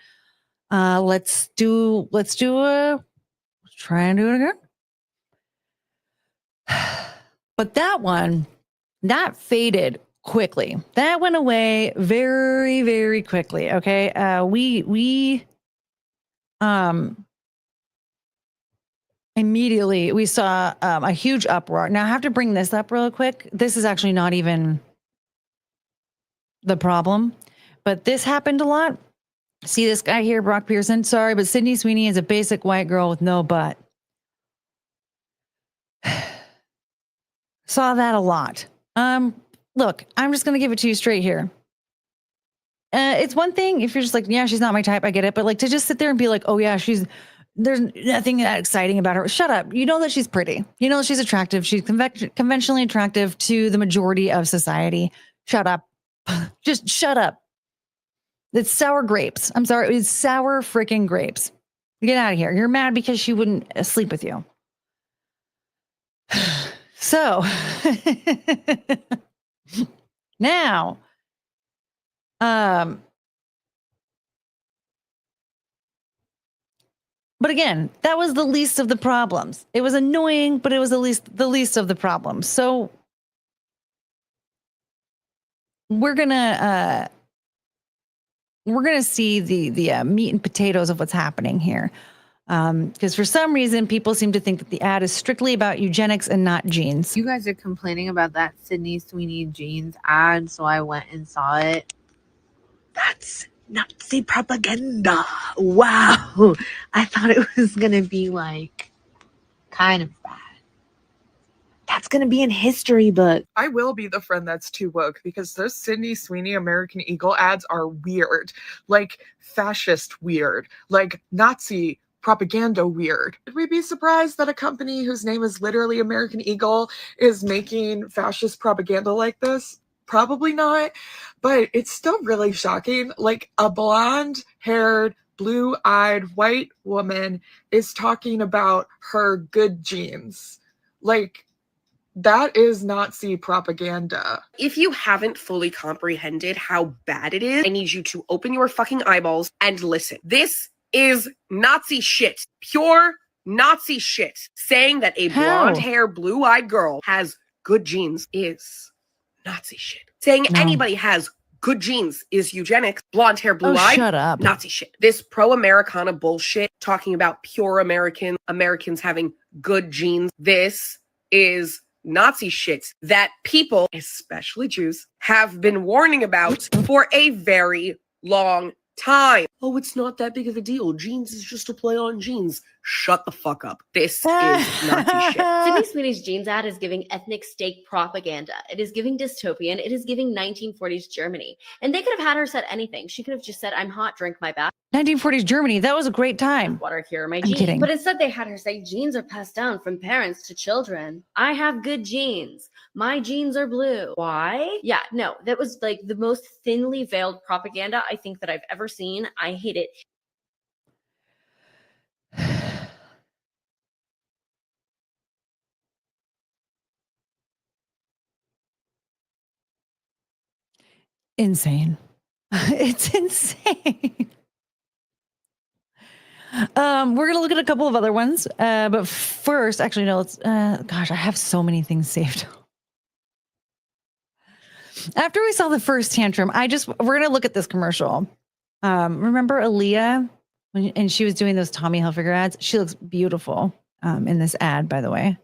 Let's try and do it again. But that one, that faded quickly. That went away very, very quickly. Okay. Immediately we saw a huge uproar. Now I have to bring this up real quick. This is actually not even the problem, but this happened a lot. See this guy here, Brock Pearson. Sorry, but Sydney Sweeney is a basic white girl with no butt. Saw that a lot. Look, I'm just going to give it to you straight here. It's one thing if you're just like, yeah, she's not my type. I get it. But like to just sit there and be like, oh yeah, there's nothing that exciting about her. Shut up. You know that she's pretty. You know that she's attractive. She's conventionally attractive to the majority of society. Shut up. Just shut up. It's sour grapes. I'm sorry. It's sour freaking grapes. Get out of here. You're mad because she wouldn't sleep with you. So now, but again, that was the least of the problems. It was annoying, but it was the least of the problems. So we're gonna see the meat and potatoes of what's happening here. Because for some reason, people seem to think that the ad is strictly about eugenics and not genes. You guys are complaining about that Sydney Sweeney jeans ad, so I went and saw it. That's Nazi propaganda. Wow. I thought it was going to be like kind of bad. That's going to be in history book. I will be the friend that's too woke because those Sydney Sweeney American Eagle ads are weird. Like fascist weird. Like Nazi propaganda weird. Would we be surprised that a company whose name is literally American Eagle is making fascist propaganda like this? Probably not, but it's still really shocking. Like a blonde-haired, blue-eyed white woman is talking about her good genes. Like, that is Nazi propaganda. If you haven't fully comprehended how bad it is, I need you to open your fucking eyeballs and listen. This is Nazi shit. Pure Nazi shit. Saying that a blonde-hair, blue-eyed girl has good genes is Nazi shit. Saying anybody has good genes is eugenics. Blonde hair, blue-eyed. Shut up. Nazi shit. This pro-Americana bullshit talking about pure Americans having good genes. This is Nazi shit that people, especially Jews, have been warning about for a very long time. Oh, it's not that big of a deal. Jeans is just a play on jeans. Shut the fuck up. This is Nazi shit. Sydney Sweeney's jeans ad is giving ethnic state propaganda. It is giving dystopian. It is giving 1940s Germany. And they could have had her said anything. She could have just said, I'm hot, drink my bath. 1940s Germany. That was a great time. Water, here are my I'm genes. kidding. But instead they had her say genes are passed down from parents to children. I have good genes. My genes are blue. Why? Yeah, no, that was like the most thinly veiled propaganda I think that I've ever seen. I hate it. Insane. It's insane. We're gonna look at a couple of other ones, but first, actually, no. Let's. Gosh, I have so many things saved. After we saw the first tantrum, we're gonna look at this commercial. Remember Aaliyah and she was doing those Tommy Hilfiger ads? She looks beautiful in this ad, by the way.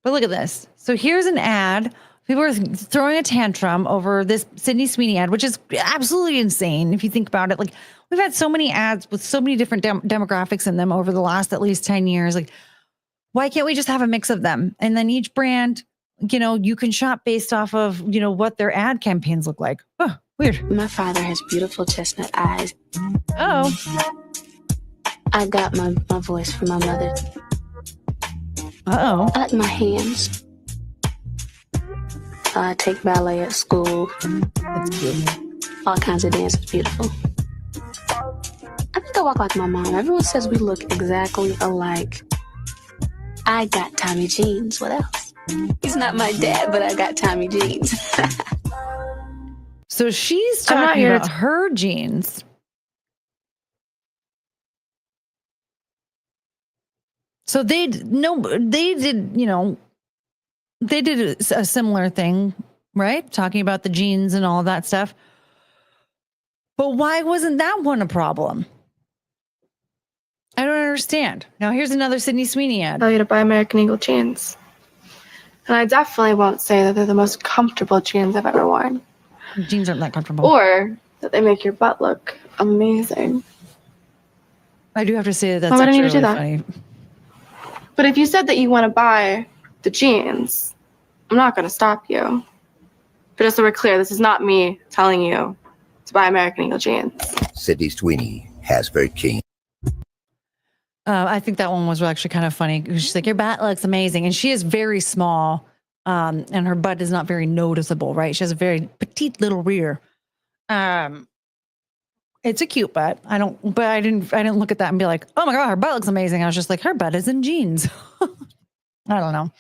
But look at this. So here's an ad. People are throwing a tantrum over this Sydney Sweeney ad, which is absolutely insane if you think about it. Like, we've had so many ads with so many different demographics in them over the last at least 10 years. Like, why can't we just have a mix of them? And then each brand, you can shop based off of, what their ad campaigns look like. Oh, weird. My father has beautiful chestnut eyes. Oh. I got my voice from my mother. Uh-oh. I like my hands. I take ballet at school. That's cute. All kinds of dance is beautiful. I think I walk like my mom. Everyone says we look exactly alike. I got Tommy jeans. What else? He's not my dad, but I got Tommy jeans. So she's talking about her jeans. So they did a similar thing, right? Talking about the jeans and all of that stuff. But why wasn't that one a problem? I don't understand. Now here's another Sydney Sweeney ad. Tell you to buy American Eagle jeans. And I definitely won't say that they're the most comfortable jeans I've ever worn. Jeans aren't that comfortable. Or that they make your butt look amazing. I do have to say that's why actually don't you really do that? funny. But if you said that you want to buy the jeans, I'm not going to stop you. But just so we're clear, this is not me telling you to buy American Eagle jeans. Sydney Sweeney has very keen. I think that one was actually kind of funny. She's like, your butt looks amazing. And she is very small. And her butt is not very noticeable, right? She has a very petite little rear. It's a cute butt. I didn't look at that and be like, oh my God, her butt looks amazing. I was just like, her butt is in jeans. I don't know.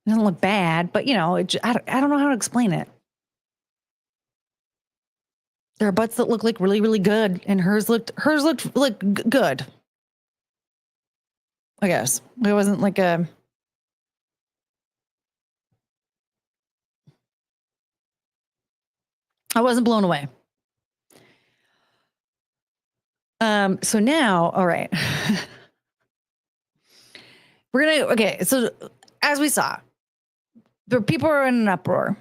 It doesn't look bad, but I don't know how to explain it. There are butts that look like really, really good, and hers looked like good. I guess it wasn't like a. I wasn't blown away. So now, all right. So as we saw, the people are in an uproar.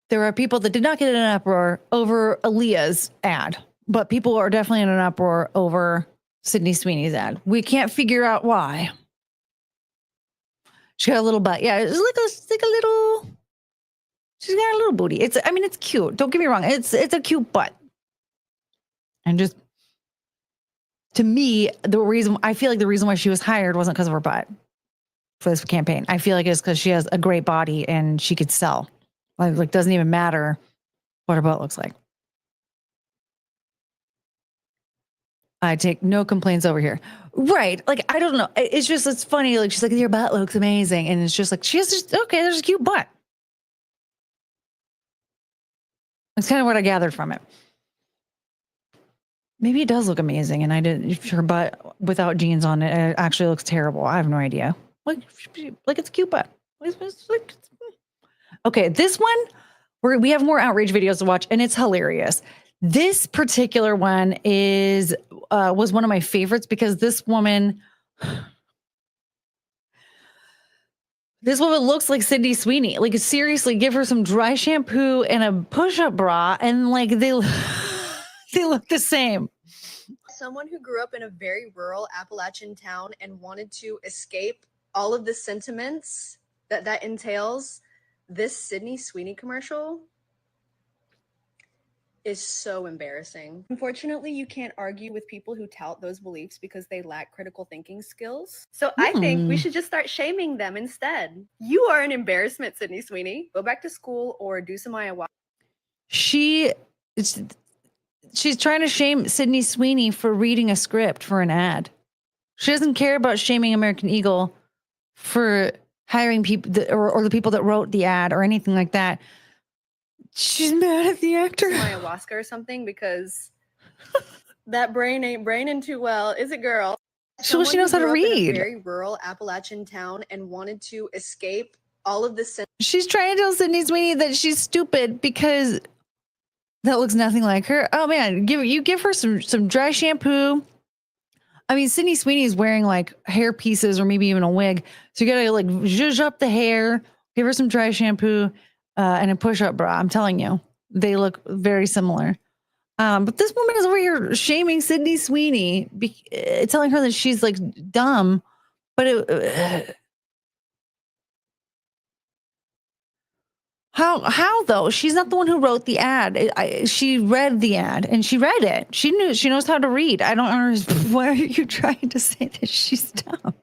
There are people that did not get in an uproar over Aaliyah's ad, but people are definitely in an uproar over Sydney Sweeney's ad. We can't figure out why. She got a little butt. Yeah, it's like a little. She's got a little booty. It's cute. Don't get me wrong. It's a cute butt. And just to me, I feel like the reason why she was hired wasn't because of her butt for this campaign. I feel like it's because she has a great body and she could sell. Like doesn't even matter what her butt looks like. I take no complaints over here. Right. Like, I don't know. It's funny. Like, she's like, your butt looks amazing. And it's just like, there's a cute butt. That's kind of what I gathered from it. Maybe it does look amazing. And her butt without jeans on it actually looks terrible. I have no idea. Like it's a cute butt. Okay, this one, we have more outrage videos to watch, and it's hilarious. This particular one was one of my favorites because this woman looks like Sydney Sweeney. Like, seriously, give her some dry shampoo and a push-up bra, and like they look the same. Someone who grew up in a very rural Appalachian town and wanted to escape all of the sentiments that entails, this Sydney Sweeney commercial is so embarrassing. Unfortunately, you can't argue with people who tout those beliefs because they lack critical thinking skills. So I think we should just start shaming them instead. You are an embarrassment, Sydney Sweeney. Go back to school or do some ayahuasca. She's trying to shame Sydney Sweeney for reading a script for an ad. She doesn't care about shaming American Eagle for hiring people or the people that wrote the ad or anything like that. She's mad at the actor. Ayahuasca or something because that brain ain't braining too well, is it, girl? So she knows how to read. In a very rural Appalachian town and wanted to escape all of the. She's trying to tell Sydney Sweeney that she's stupid because that looks nothing like her. Oh man, give her some dry shampoo. I mean, Sydney Sweeney is wearing like hair pieces or maybe even a wig. So you gotta like zhuzh up the hair, give her some dry shampoo and a push-up bra. I'm telling you, they look very similar. But this woman is over here shaming Sydney Sweeney, telling her that she's like dumb. But how though? She's not the one who wrote the ad. She read the ad and she read it. She knows how to read. I don't understand. Why are you trying to say that she's dumb?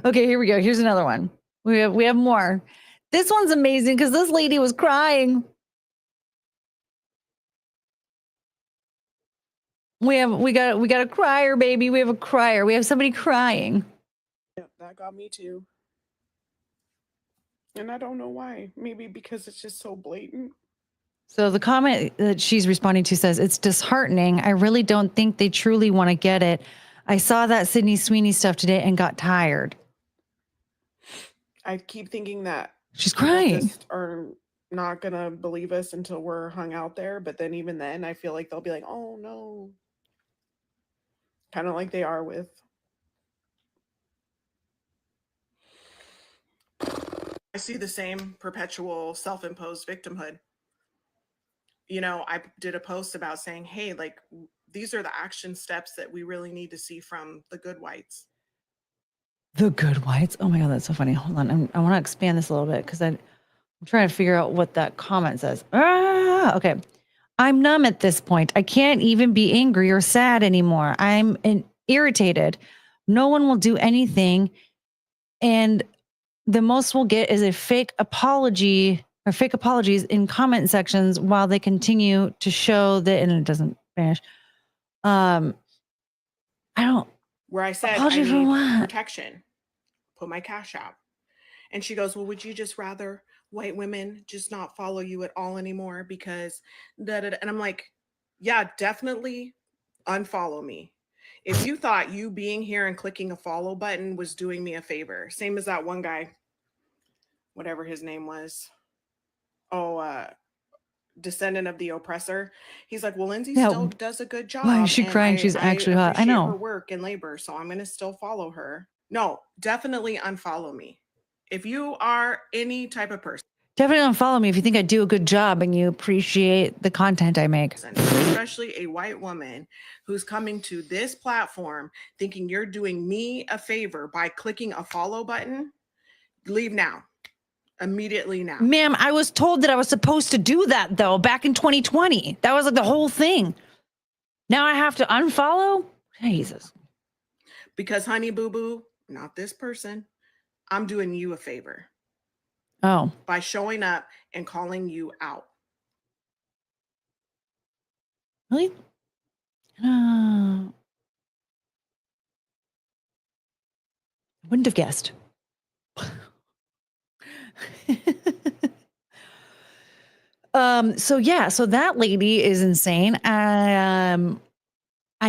Okay, here we go. Here's another one. We have more. This one's amazing because this lady was crying. We got a crier, baby. We have a crier. We have somebody crying. Yeah, that got me too. And I don't know why. Maybe because it's just so blatant. So the comment that she's responding to says, it's disheartening. I really don't think they truly want to get it. I saw that Sydney Sweeney stuff today and got tired. I keep thinking that she's crying. Just are not going to believe us until we're hung out there. But then even then, I feel like they'll be like, oh, no. Kind of like they are with. I see the same perpetual self-imposed victimhood. You know, I did a post about saying, hey, like, these are the action steps that we really need to see from the good whites. The good whites? Oh my God, that's so funny. Hold on. I want to expand this a little bit because I'm trying to figure out what that comment says. Okay. I'm numb at this point. I can't even be angry or sad anymore. I'm irritated. No one will do anything. And the most we'll get is a fake apology or fake apologies in comment sections while they continue to show that, and it doesn't finish. I don't. Where I said, Apology I for need what? protection. Put my cash out. And she goes, well, would you just rather white women just not follow you at all anymore? Because and I'm like, yeah, definitely unfollow me. If you thought you being here and clicking a follow button was doing me a favor, same as that one guy, whatever his name was. Descendant of the oppressor. He's like, well, Lindsay still does a good job. Why is she and crying? She's actually hot. I appreciate know. her work and labor, so I'm going to still follow her. No, definitely unfollow me. If you are any type of person, Definitely unfollow me if you think I do a good job and you appreciate the content I make. especially a white woman who's coming to this platform thinking you're doing me a favor by clicking a follow button, leave now. Immediately now. Ma'am, I was told that I was supposed to do that, though, back in 2020. That was like the whole thing. Now I have to unfollow? Jesus. Because, honey boo boo, not this person, I'm doing you a favor. Oh. By showing up and calling you out. Really? I wouldn't have guessed. So that lady is insane. I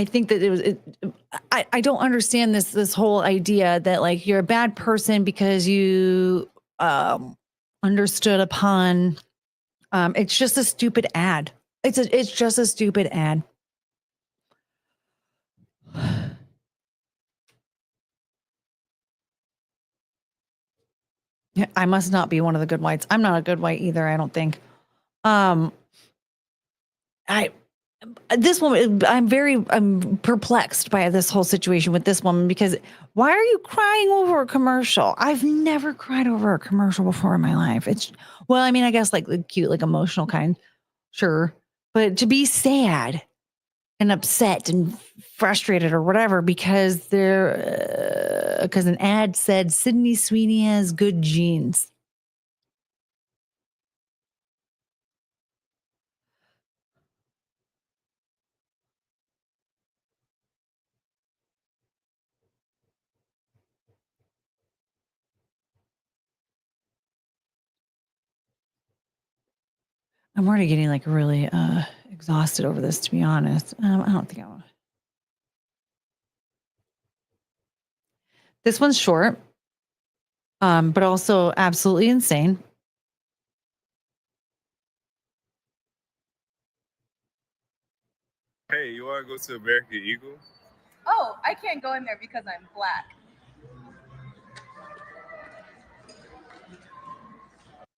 think that I don't understand this whole idea that like you're a bad person because you understood upon it's just a stupid ad. It's just a stupid ad. Yeah, I must not be one of the good whites. I'm not a good white either, I don't think. This woman, I'm perplexed by this whole situation with this woman because why are you crying over a commercial? I've never cried over a commercial before in my life. I guess like the cute, like emotional kind, sure. But to be sad and upset and frustrated or whatever because because an ad said Sydney Sweeney has good genes. I'm already getting like really exhausted over this, to be honest. I don't think I want. This one's short, but also absolutely insane. Hey, you want to go to American Eagle? Oh, I can't go in there because I'm black.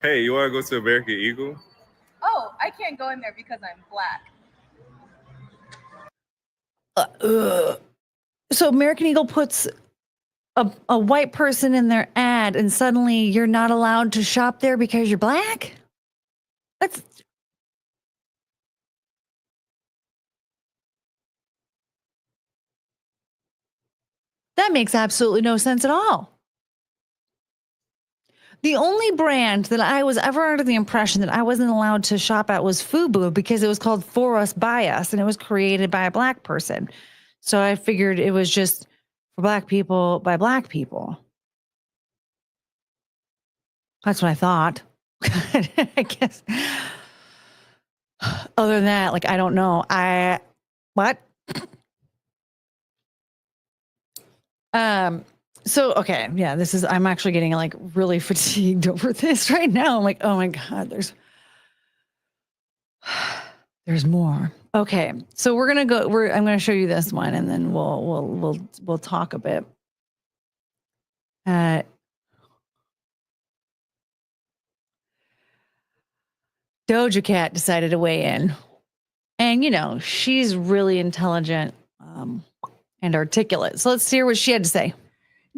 Hey, you want to go to American Eagle? Oh, I can't go in there because I'm black. So American Eagle puts a white person in their ad and suddenly you're not allowed to shop there because you're black? That makes absolutely no sense at all. The only brand that I was ever under the impression that I wasn't allowed to shop at was FUBU because it was called For Us By Us and it was created by a black person. So I figured it was just for black people by black people. That's what I thought. I guess. Other than that, like, I don't know. What? So, okay. Yeah, I'm actually getting like really fatigued over this right now. I'm like, oh my God, there's more. Okay. So I'm going to show you this one and then we'll talk a bit. Doja Cat decided to weigh in. And, she's really intelligent and articulate. So let's hear what she had to say.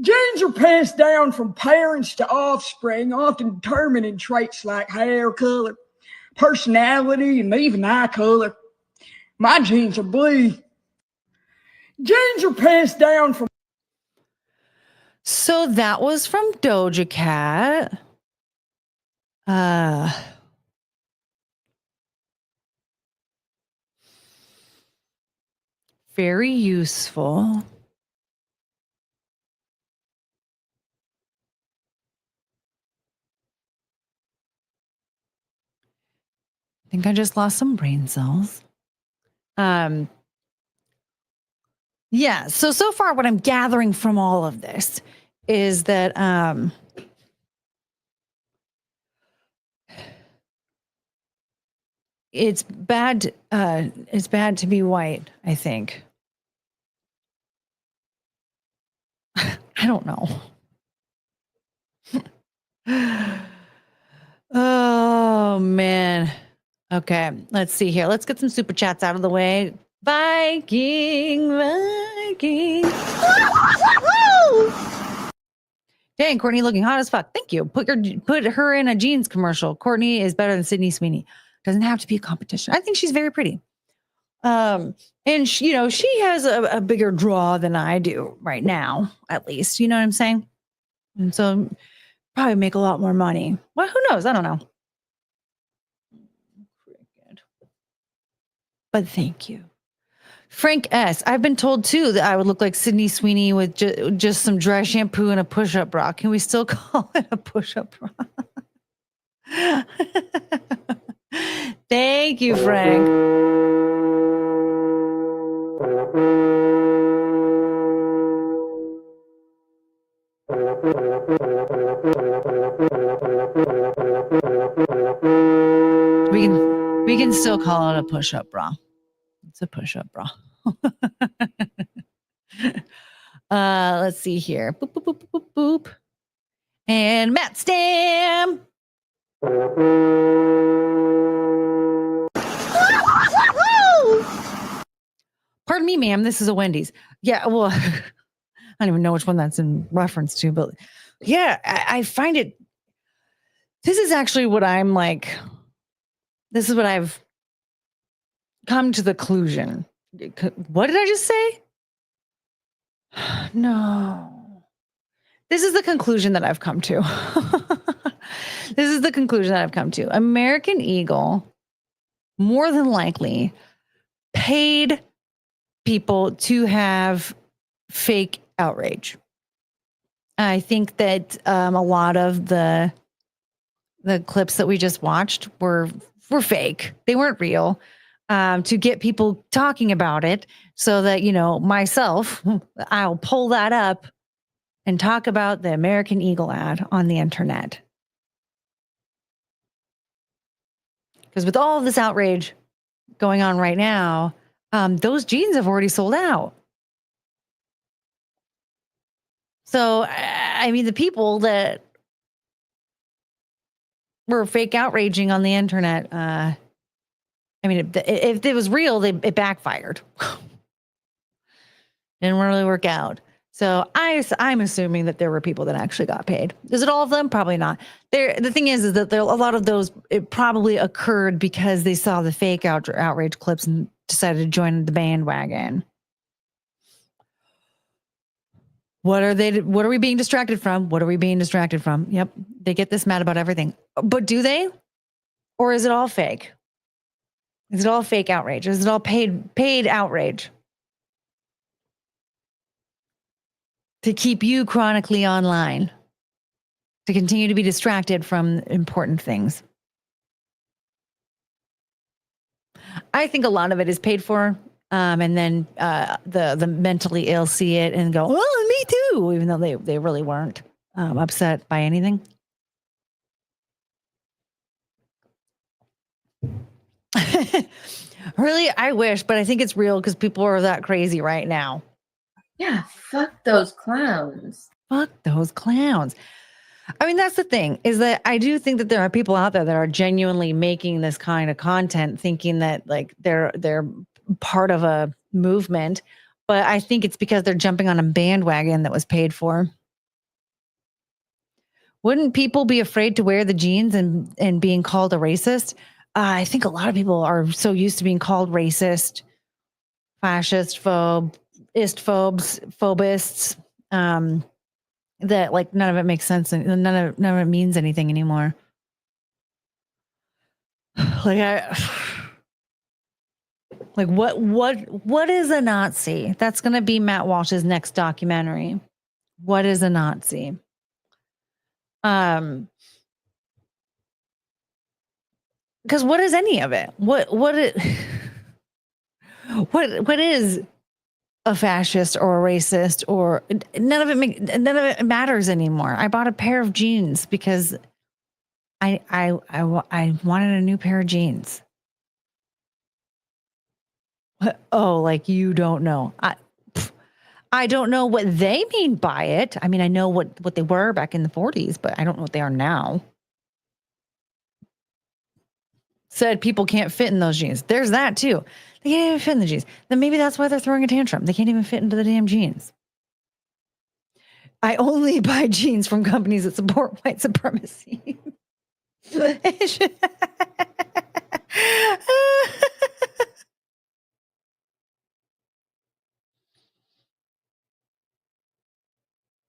Genes are passed down from parents to offspring, often determining traits like hair color, personality, and even eye color. My genes are blue. Genes are passed down from... So that was from Doja Cat. Very useful. I think I just lost some brain cells. Yeah, so far what I'm gathering from all of this is that it's bad to be white, I think. I don't know. Oh man. Okay, let's see here. Let's get some super chats out of the way. Viking. Dang, Courtney looking hot as fuck. Thank you. Put her in a jeans commercial. Courtney is better than Sydney Sweeney. Doesn't have to be a competition. I think she's very pretty. And she has a bigger draw than I do right now, at least. You know what I'm saying? And so probably make a lot more money. Well, who knows? I don't know. But thank you. Frank S. I've been told too that I would look like Sydney Sweeney with just some dry shampoo and a push-up bra. Can we still call it a push-up bra? Thank you, Frank. We can still call it a push-up bra. It's a push-up bra. Let's see here. Boop, boop, boop, boop, boop. And Matt Stam. Pardon me, ma'am. This is a Wendy's. Yeah, well, I don't even know which one that's in reference to, but yeah, I find it. This is actually what I'm like. This is what I've come to the conclusion. What did I just say? No. This is the conclusion that I've come to. This is the conclusion that I've come to. American Eagle, more than likely, paid people to have fake outrage. I think that a lot of the clips that we just watched were fake. They weren't real. To get people talking about it so that, myself, I'll pull that up and talk about the American Eagle ad on the internet. Because with all of this outrage going on right now, those jeans have already sold out. So, I mean, the people that were fake outraging on the internet, I mean, if it was real, it backfired. Didn't really work out. So I'm assuming that there were people that actually got paid. Is it all of them? Probably not. The thing is that a lot of those, it probably occurred because they saw the fake outrage clips and decided to join the bandwagon. What are we being distracted from? What are we being distracted from? Yep. They get this mad about everything. But do they? Or is it all fake? Is it all fake outrage? Is it all paid outrage? To keep you chronically online. To continue to be distracted from important things. I think a lot of it is paid for. And then the mentally ill see it and go, well, me too, even though they really weren't upset by anything. Really, I wish, but I think it's real because people are that crazy right now. Yeah, fuck those clowns. Fuck those clowns. I mean, that's the thing, is that I do think that there are people out there that are genuinely making this kind of content, thinking that like they're part of a movement, but I think it's because they're jumping on a bandwagon that was paid for. Wouldn't people be afraid to wear the jeans and being called a racist? I think a lot of people are so used to being called racist, fascist, phobists, that like none of it makes sense and none of it means anything anymore. What is a Nazi? That's going to be Matt Walsh's next documentary. What is a Nazi? Because what is any of it? What is a fascist or a racist, or none of it matters anymore. I bought a pair of jeans because I wanted a new pair of jeans. Oh, like you don't know. I don't know what they mean by it. I mean, I know what they were back in the 40s, but I don't know what they are now. Said people can't fit in those jeans. There's that too. They can't even fit in the jeans. Then maybe that's why they're throwing a tantrum. They can't even fit into the damn jeans. I only buy jeans from companies that support white supremacy.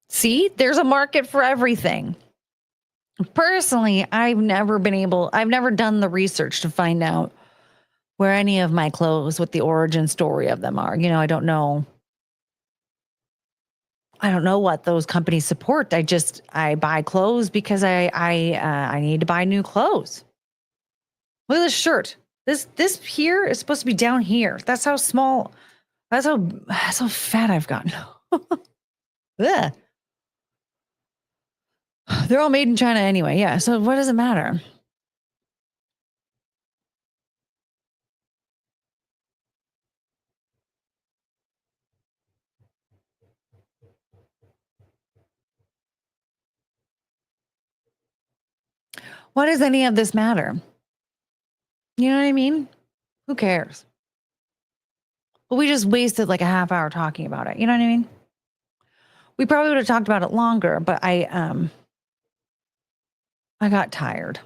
See, there's a market for everything. Personally, I've never done the research to find out where any of my clothes, what the origin story of them are. You know, I don't know what those companies support. I buy clothes because I need to buy new clothes. Look at this shirt. This here is supposed to be down here. That's how small, that's how fat I've gotten. Ugh. They're all made in China anyway. Yeah. So what does it matter? Why does any of this matter? You know what I mean? Who cares? But we just wasted like a half hour talking about it. You know what I mean? We probably would have talked about it longer, but I got tired.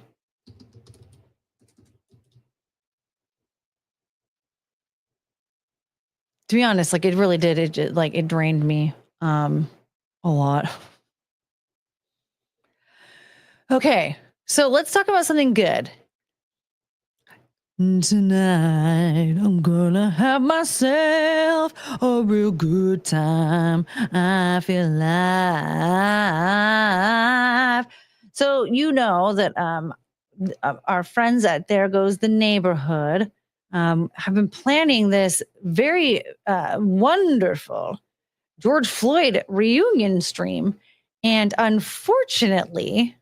To be honest, like it really did. It drained me a lot. Okay, so let's talk about something good. Tonight, I'm gonna have myself a real good time. I feel alive. So you know that our friends at There Goes the Neighborhood have been planning this very wonderful George Floyd reunion stream. And unfortunately,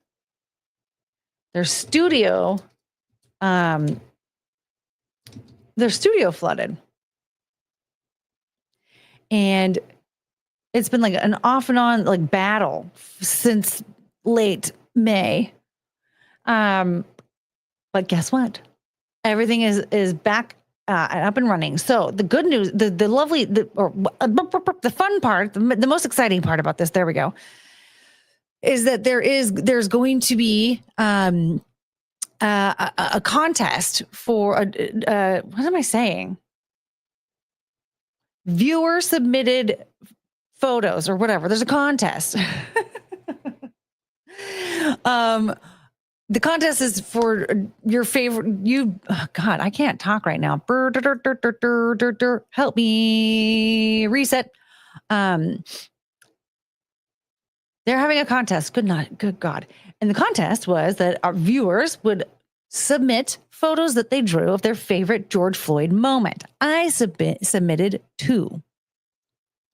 their studio flooded. And it's been like an off and on like battle since late May. But guess what? Everything is back and up and running. So the good news, the fun part, the most exciting part about this, there we go, is that there's going to be a contest for what am I saying? Viewer submitted photos or whatever. There's a contest. The contest is for your favorite. God, I can't talk right now. Help me reset. They're having a contest. Good God. And the contest was that our viewers would submit photos that they drew of their favorite George Floyd moment. I submitted 2.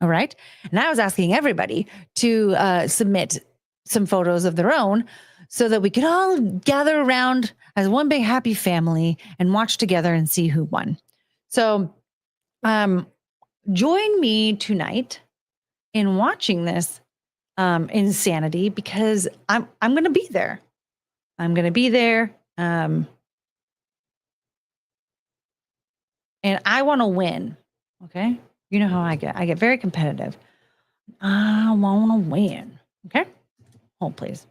All right. And I was asking everybody to submit some photos of their own so that we could all gather around as one big happy family and watch together and see who won. So join me tonight in watching this insanity, because I'm going to be there. I'm going to be there. And I want to win. Okay. You know how I get very competitive. I want to win. Okay. Hold please.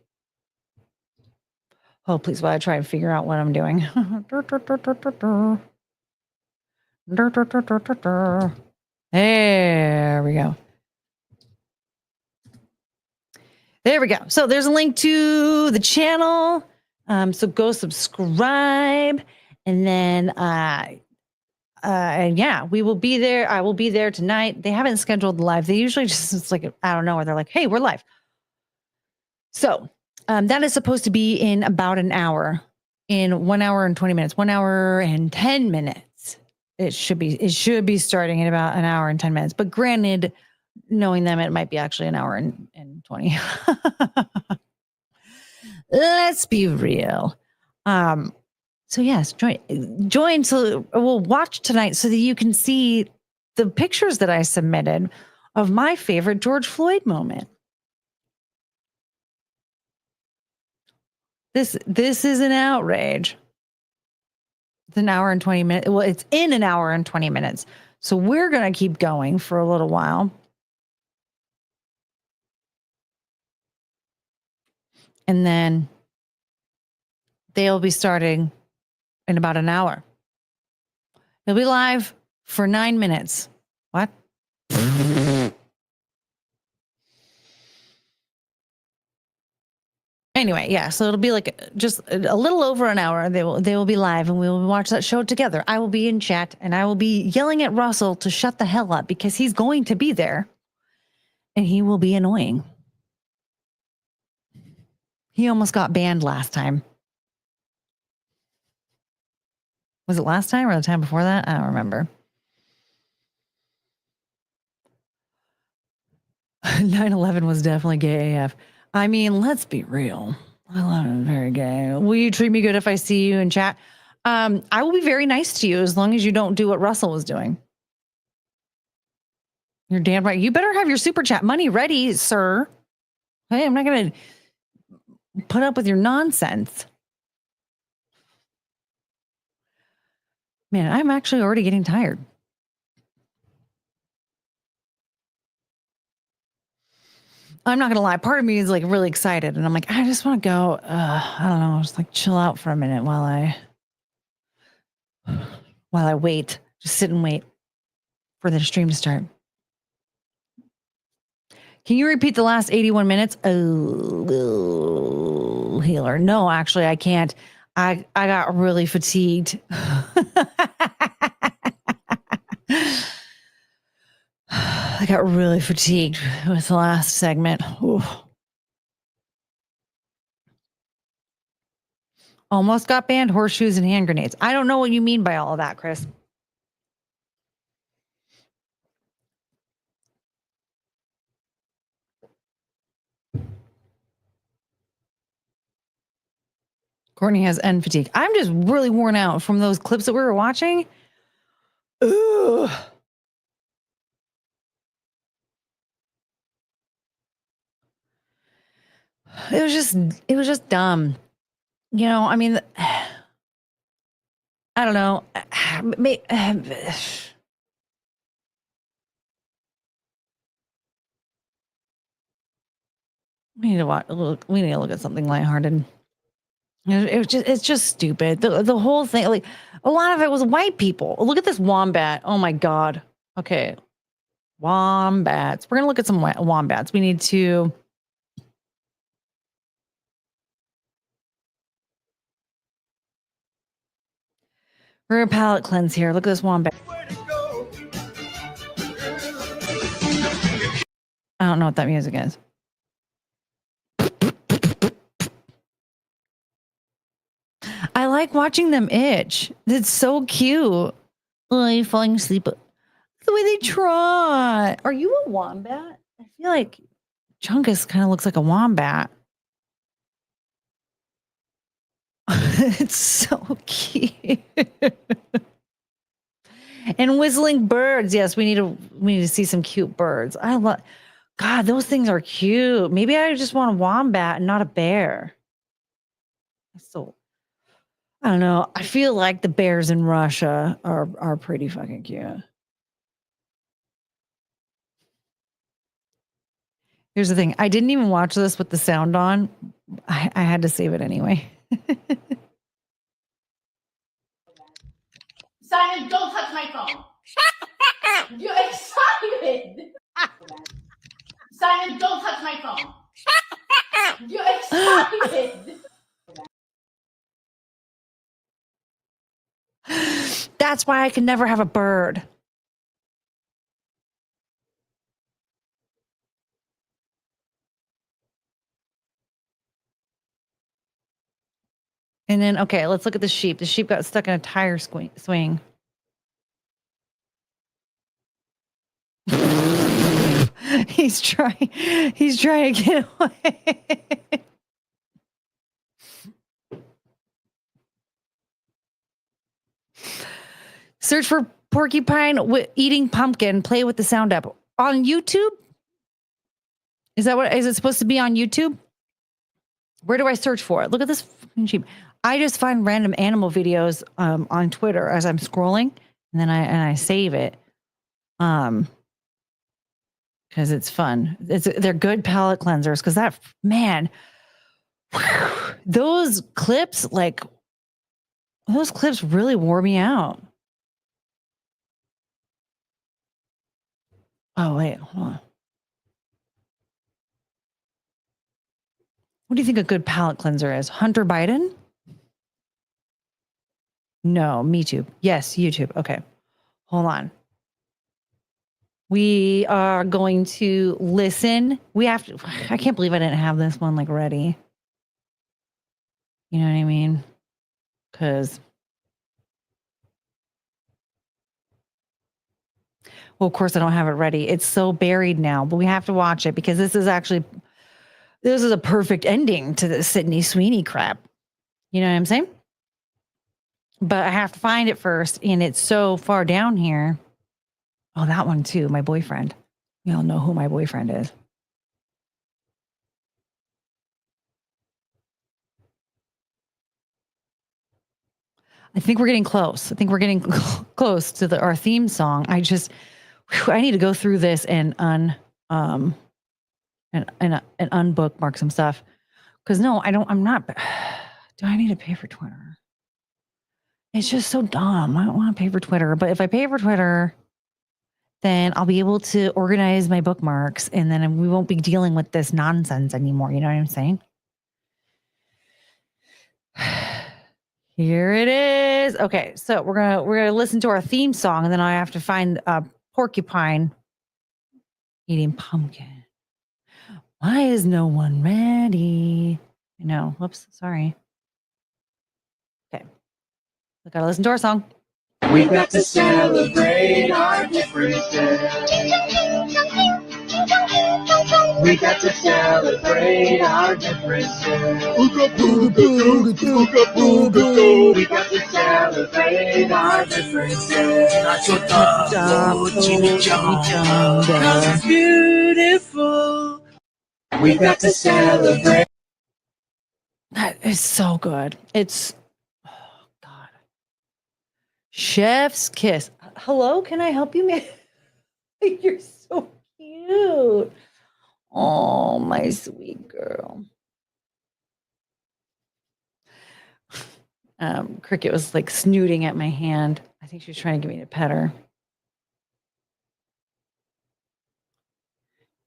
Hold please while I try and figure out what I'm doing. There we go. There we go. So there's a link to the channel. So go subscribe And then, and yeah, we will be there. I will be there tonight. They haven't scheduled live. They usually just, it's like, I don't know, where they're like, hey, we're live. So that is supposed to be in about an hour, in 1 hour and 20 minutes, 1 hour and 10 minutes. It should be starting in about an hour and 10 minutes. But granted, knowing them, it might be actually an hour and 20. Let's be real. So yes, join. So we'll watch tonight so that you can see the pictures that I submitted of my favorite George Floyd moment. This is an outrage. It's an hour and 20 minutes. Well, it's in an hour and 20 minutes. So we're going to keep going for a little while. And then they'll be starting in about an hour. They'll be live for 9 minutes. What? Anyway, yeah, so it'll be like just a little over an hour. They will be live and we will watch that show together. I will be in chat and I will be yelling at Russell to shut the hell up because he's going to be there and he will be annoying. He almost got banned last time. Was it last time or the time before that? I don't remember. 9/11 was definitely gay AF. I mean, let's be real. 9/11 is very gay. Will you treat me good if I see you in chat? I will be very nice to you as long as you don't do what Russell was doing. You're damn right. You better have your super chat money ready, sir. Hey, I'm not going to put up with your nonsense. Man, I'm actually already getting tired. I'm not going to lie. Part of me is like really excited. And I'm like, I just want to go, I don't know, just like chill out for a minute while I wait. Just sit and wait for the stream to start. Can you repeat the last 81 minutes? Oh, healer. No, actually, I can't. I got really fatigued. I got really fatigued with the last segment. Ooh. Almost got banned, horseshoes and hand grenades. I don't know what you mean by all of that, Chris. Courtney has end fatigue. I'm just really worn out from those clips that we were watching. Ugh. It was just dumb. You know, I mean, I don't know. We need to look at something lighthearted. It's just stupid. The whole thing, like a lot of it was white people. Look at this wombat. Oh my God. Okay. Wombats. We're going to look at some wombats. We need to. We're going to palate cleanse here. Look at this wombat. I don't know what that music is. I like watching them itch. It's so cute. Oh, you're falling asleep. The way they trot. Are you a wombat? I feel like Chungus kind of looks like a wombat. It's so cute. And whistling birds. Yes, we need to see some cute birds. I love. God, those things are cute. Maybe I just want a wombat and not a bear. So I don't know. I feel like the bears in Russia are pretty fucking cute. Here's the thing. I didn't even watch this with the sound on. I had to save it anyway. Simon, don't touch my phone. You're excited. Simon, don't touch my phone. You're excited. That's why I can never have a bird. And then, okay, let's look at the sheep. The sheep got stuck in a tire swing. He's trying to get away. Search for porcupine eating pumpkin. Play with the sound app on YouTube. Is it supposed to be on YouTube? Where do I search for it? Look at this fucking sheep. I just find random animal videos on Twitter as I'm scrolling, and then I save it. Because it's fun. They're good palate cleansers. Because that, man, those clips really wore me out. Oh wait, hold on. What do you think a good palate cleanser is? Hunter Biden? No, MeTube. Yes, YouTube. Okay, hold on. We are going to listen. We have to. I can't believe I didn't have this one like ready. You know what I mean? Because, well, of course I don't have it ready. It's so buried now, but we have to watch it because this is a perfect ending to the Sydney Sweeney crap. You know what I'm saying? But I have to find it first, and it's so far down here. Oh, that one too, my boyfriend. We all know who my boyfriend is. I think we're getting close. I think we're getting close to our theme song. I need to go through this and unbookmark some stuff. Because no, I'm not. Do I need to pay for Twitter? It's just so dumb. I don't want to pay for Twitter. But if I pay for Twitter, then I'll be able to organize my bookmarks, and then we won't be dealing with this nonsense anymore. You know what I'm saying? Here it is. Okay, so we're gonna listen to our theme song, and then I have to find a porcupine eating pumpkin. Why is no one ready? No, whoops, sorry. Okay, we gotta listen to our song. We got to celebrate our differences. We got to celebrate our differences. We got to celebrate our differences. Cause it's beautiful. We got to celebrate. That is so good. It's, oh God. Chef's kiss. Hello, can I help you, man? You're so cute. Oh, my sweet girl. Cricket was like snooting at my hand. I think she was trying to get me to pet her.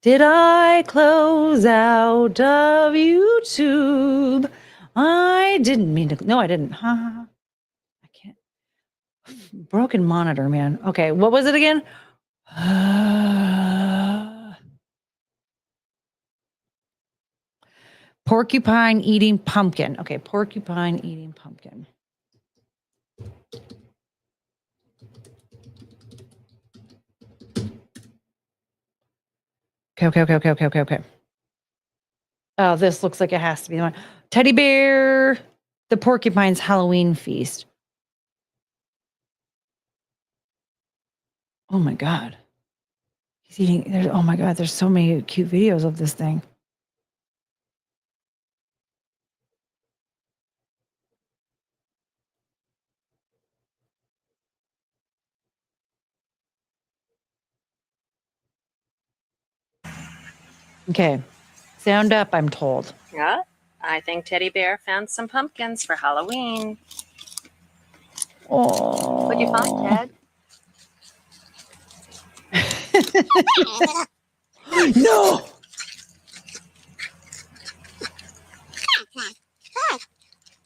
Did I close out of YouTube? I didn't mean to. No, I didn't. I can't. Broken monitor, man. Okay, what was it again? Porcupine eating pumpkin. Okay, porcupine eating pumpkin. Okay. Oh, this looks like it has to be the one. Teddy bear, the porcupine's Halloween feast. Oh my God. He's eating, oh my God, there's so many cute videos of this thing. Okay, sound up, I'm told. Yeah, I think Teddy Bear found some pumpkins for Halloween. Oh. What'd you find, Ted? No!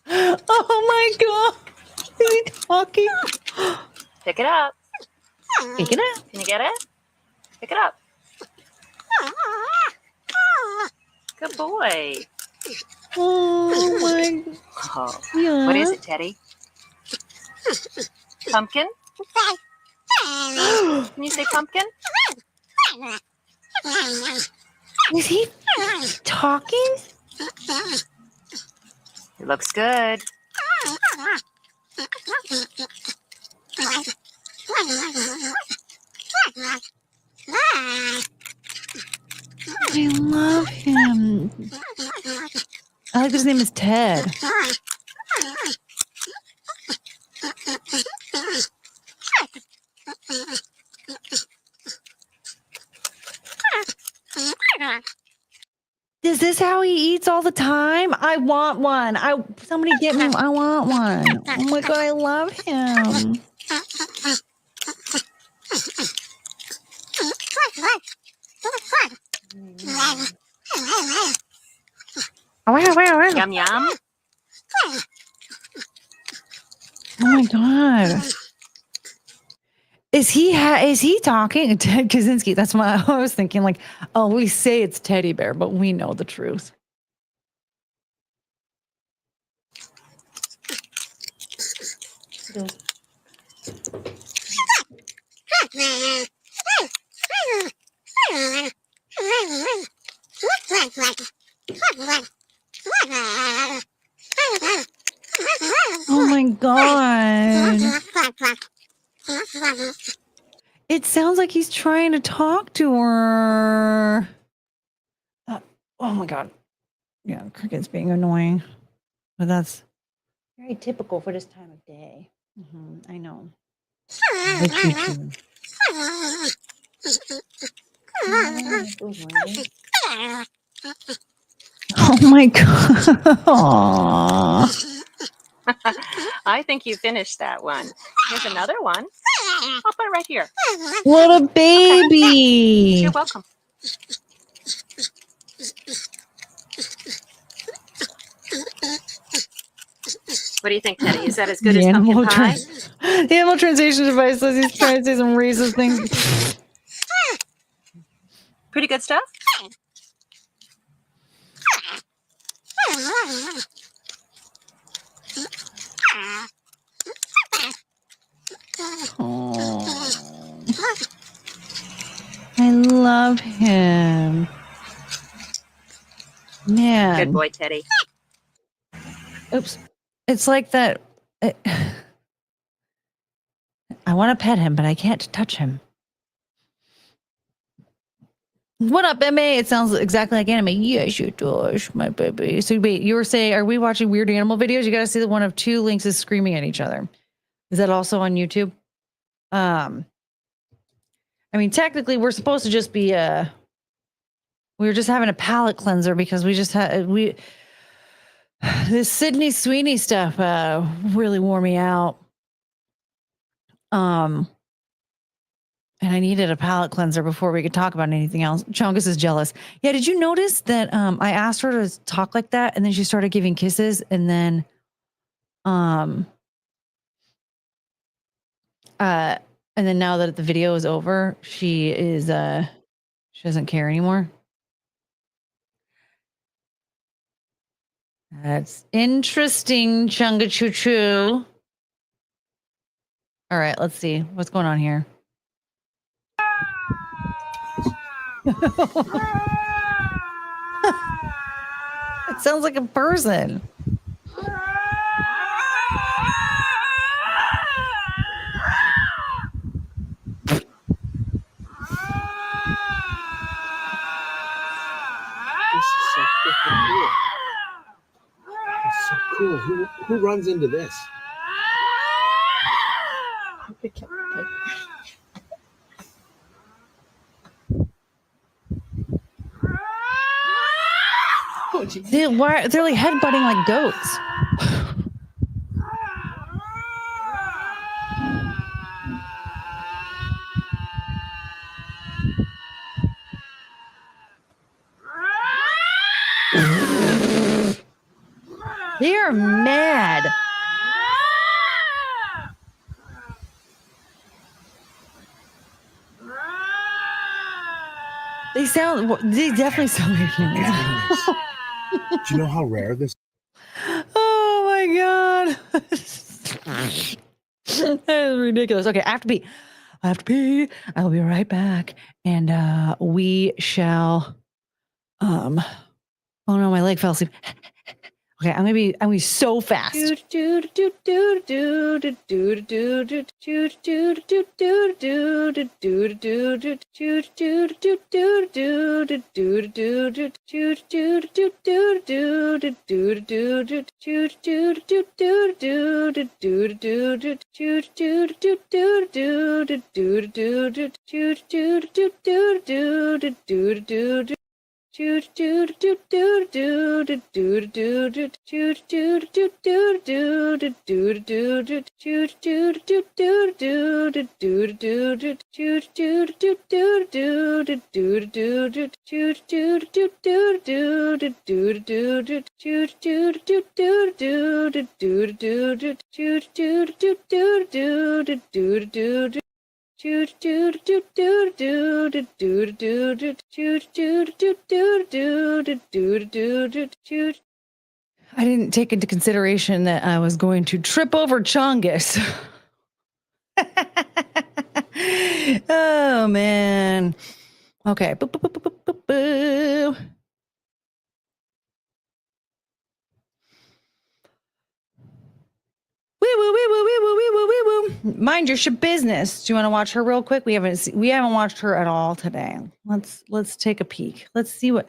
Oh my God! Is he talking? Pick it up. Pick it up. Can you get it? Pick it up. Good boy. Oh my. Oh. Yeah. What is it, Teddy? Pumpkin? Can you say pumpkin? Is he talking? It looks good. I love him. I like his name is Ted. Is this how he eats all the time? I want one. Somebody get me. I want one. Oh my god, I love him. Yum yum. Oh my god. Is he talking? Ted Kaczynski. That's what I was thinking. Like, oh, we say it's teddy bear, but we know the truth. Oh my god. It sounds like he's trying to talk to her. Oh my god. Yeah, cricket's being annoying. But that's very typical for this time of day. I know. Oh my god. Aww. I think you finished that one. Here's another one. I'll put it right here. What a baby. You're welcome. What do you think, Teddy? Is that as good as pumpkin pie? The animal translation device says he's trying to say some racist things. Pretty good stuff? Oh. I love him. Man. Good boy, Teddy. Oops. It's like that. I want to pet him, but I can't touch him. What up, MA? It sounds exactly like anime. Yes, you does, my baby. So wait, you were saying, are we watching weird animal videos? You got to see that one of two lynxes screaming at each other. Is that also on YouTube? I mean, technically, we're supposed to just be we were just having a palate cleanser because we just had this Sydney Sweeney stuff really wore me out. And I needed a palate cleanser before we could talk about anything else. Chungus is jealous. Yeah, did you notice that I asked her to talk like that and then she started giving kisses and then now that the video is over, she doesn't care anymore. That's interesting, Chunga Choo Choo. All right, let's see what's going on here. It sounds like a person. This is so freaking cool. It's so cool. Who runs into this? They're like headbutting like goats. They are mad. They definitely sound like humans. Do you know how rare this? Oh my god. That is ridiculous. Okay, I have to pee. I'll be right back. And we shall oh no, my leg fell asleep. Okay, I'm gonna be so fast. I didn't take into consideration that I was going to trip over Chongus. Oh man. Okay. Boop, boop, boop, boop, boop, boop, boop. Wee woo, wee woo, wee woo, wee woo, wee woo. Mind your shit business. Do you want to watch her real quick? We haven't watched her at all today. Let's take a peek. Let's see what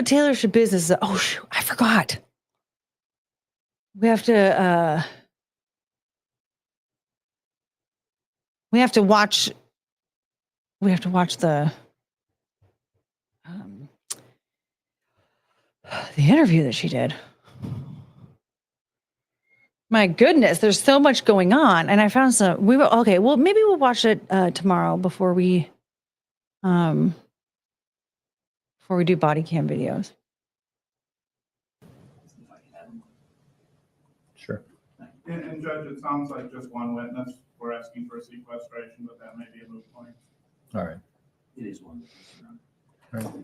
Taylor shit business is. Oh shoot, I forgot. We have to watch the interview that she did. My goodness, there's so much going on, and I found some. Okay. Well, maybe we'll watch it tomorrow before we do body cam videos. Sure. And Judge, it sounds like just one witness. We're asking for sequestration, but that may be a moot point. All right. It is one witness.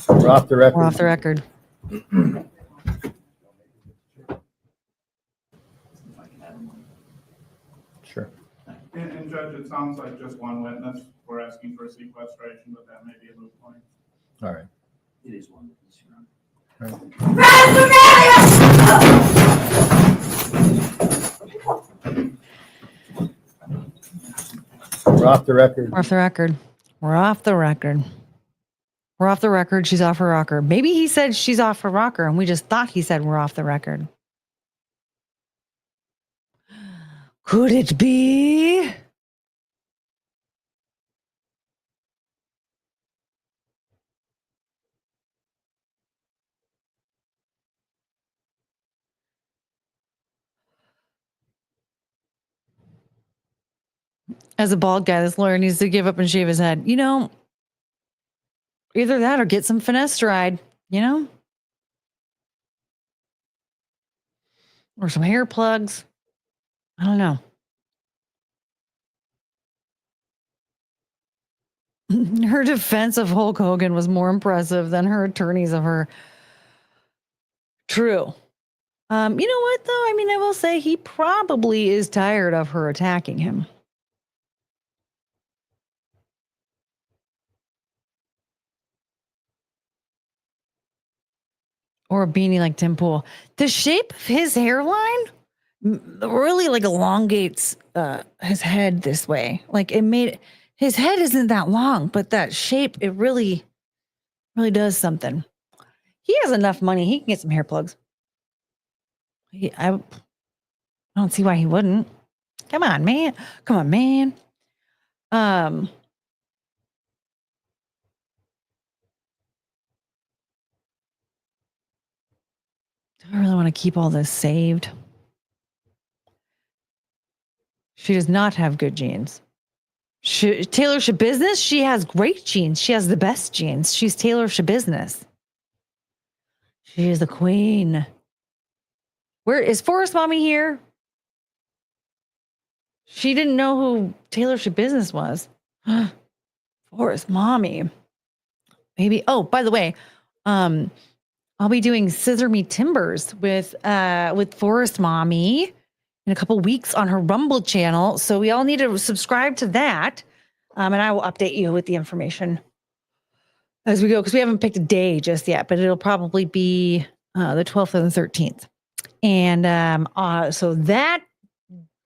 We're off the record. We're off the record. Sure. And Judge, it sounds like just one witness. We're asking for sequestration, but that may be a moot point. All right. It is one witness, Your Honor. We're off the record. We're off the record. We're off the record. We're off the record. She's off her rocker. Maybe he said she's off her rocker, and we just thought he said we're off the record. Could it be? As a bald guy, this lawyer needs to give up and shave his head. You know, either that or get some finasteride, you know? Or some hair plugs. I don't know. Her defense of Hulk Hogan was more impressive than her attorneys of her. True. You know what, though? I mean, I will say he probably is tired of her attacking him. Or a beanie like Tim Pool. The shape of his hairline really like elongates his head this way. Like it made his head isn't that long, but that shape, it really does something. He has enough money. He can get some hair plugs. I don't see why he wouldn't. Come on, man. Do I really want to keep all this saved? She does not have good genes. Taylor Shabusiness, she has great genes. She has the best genes. She's Taylor Shabusiness. She is the queen. Where is Forest Mommy here? She didn't know who Taylor Swift Business was. Forrest Mommy. Maybe. Oh, by the way, I'll be doing Scissor Me Timbers with Forrest Mommy in a couple weeks on her Rumble channel. So we all need to subscribe to that. And I will update you with the information as we go, because we haven't picked a day just yet, but it'll probably be the 12th and the 13th. And so that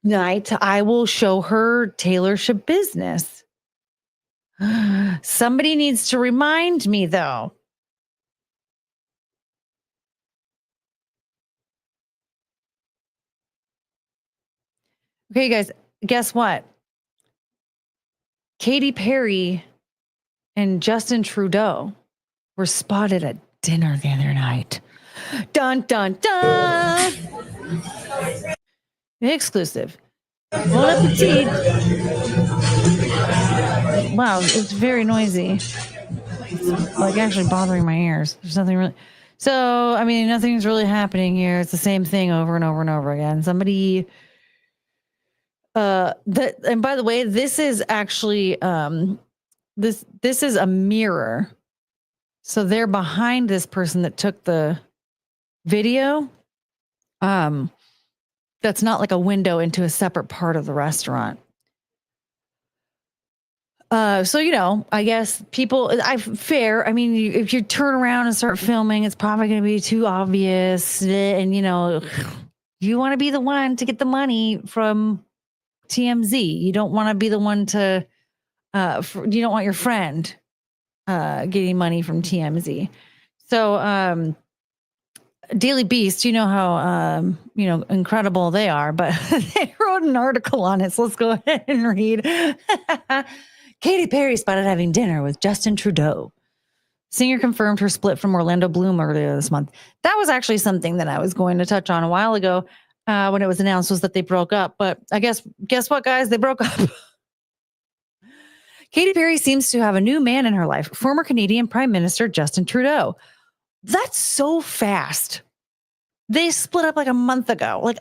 night, I will show her Taylor Swift Business. Somebody needs to remind me, though. Okay, guys, guess what? Katy Perry and Justin Trudeau were spotted at dinner the other night. Dun, dun, dun. Exclusive. Bon appetit. Wow, it's very noisy. It's like actually bothering my ears. There's nothing really. So, I mean, nothing's really happening here. It's the same thing over and over and over again. Somebody. And by the way, this is actually this is a mirror. So they're behind this person that took the video. That's not like a window into a separate part of the restaurant. So, you know, I guess people, fair. I mean, if you turn around and start filming, it's probably going to be too obvious. And, you know, you want to be the one to get the money from TMZ. You don't want to be the one to, you don't want your friend getting money from TMZ. So, Daily Beast, you know how, you know, incredible they are, but they wrote an article on it. So let's go ahead and read. Katy Perry spotted having dinner with Justin Trudeau. Singer confirmed her split from Orlando Bloom earlier this month. That was actually something that I was going to touch on a while ago when it was announced was that they broke up. But I guess what, guys? They broke up. Katy Perry seems to have a new man in her life, former Canadian Prime Minister Justin Trudeau. That's so fast. They split up like a month ago. Like,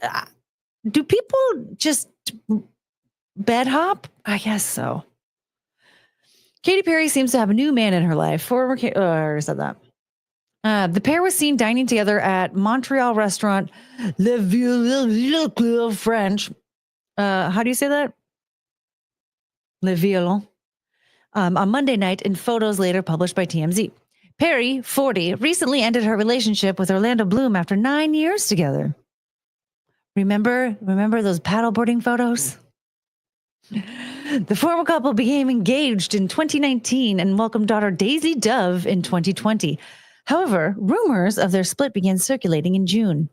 do people just bed hop? I guess so. Katy Perry seems to have a new man in her life. I already said that. The pair was seen dining together at Montreal restaurant Le Violon French. How do you say that? Le Violon. On Monday night, in photos later published by TMZ. Perry, 40, recently ended her relationship with Orlando Bloom after 9 years together. Remember those paddleboarding photos? The former couple became engaged in 2019 and welcomed daughter Daisy Dove in 2020. However, rumors of their split began circulating in June.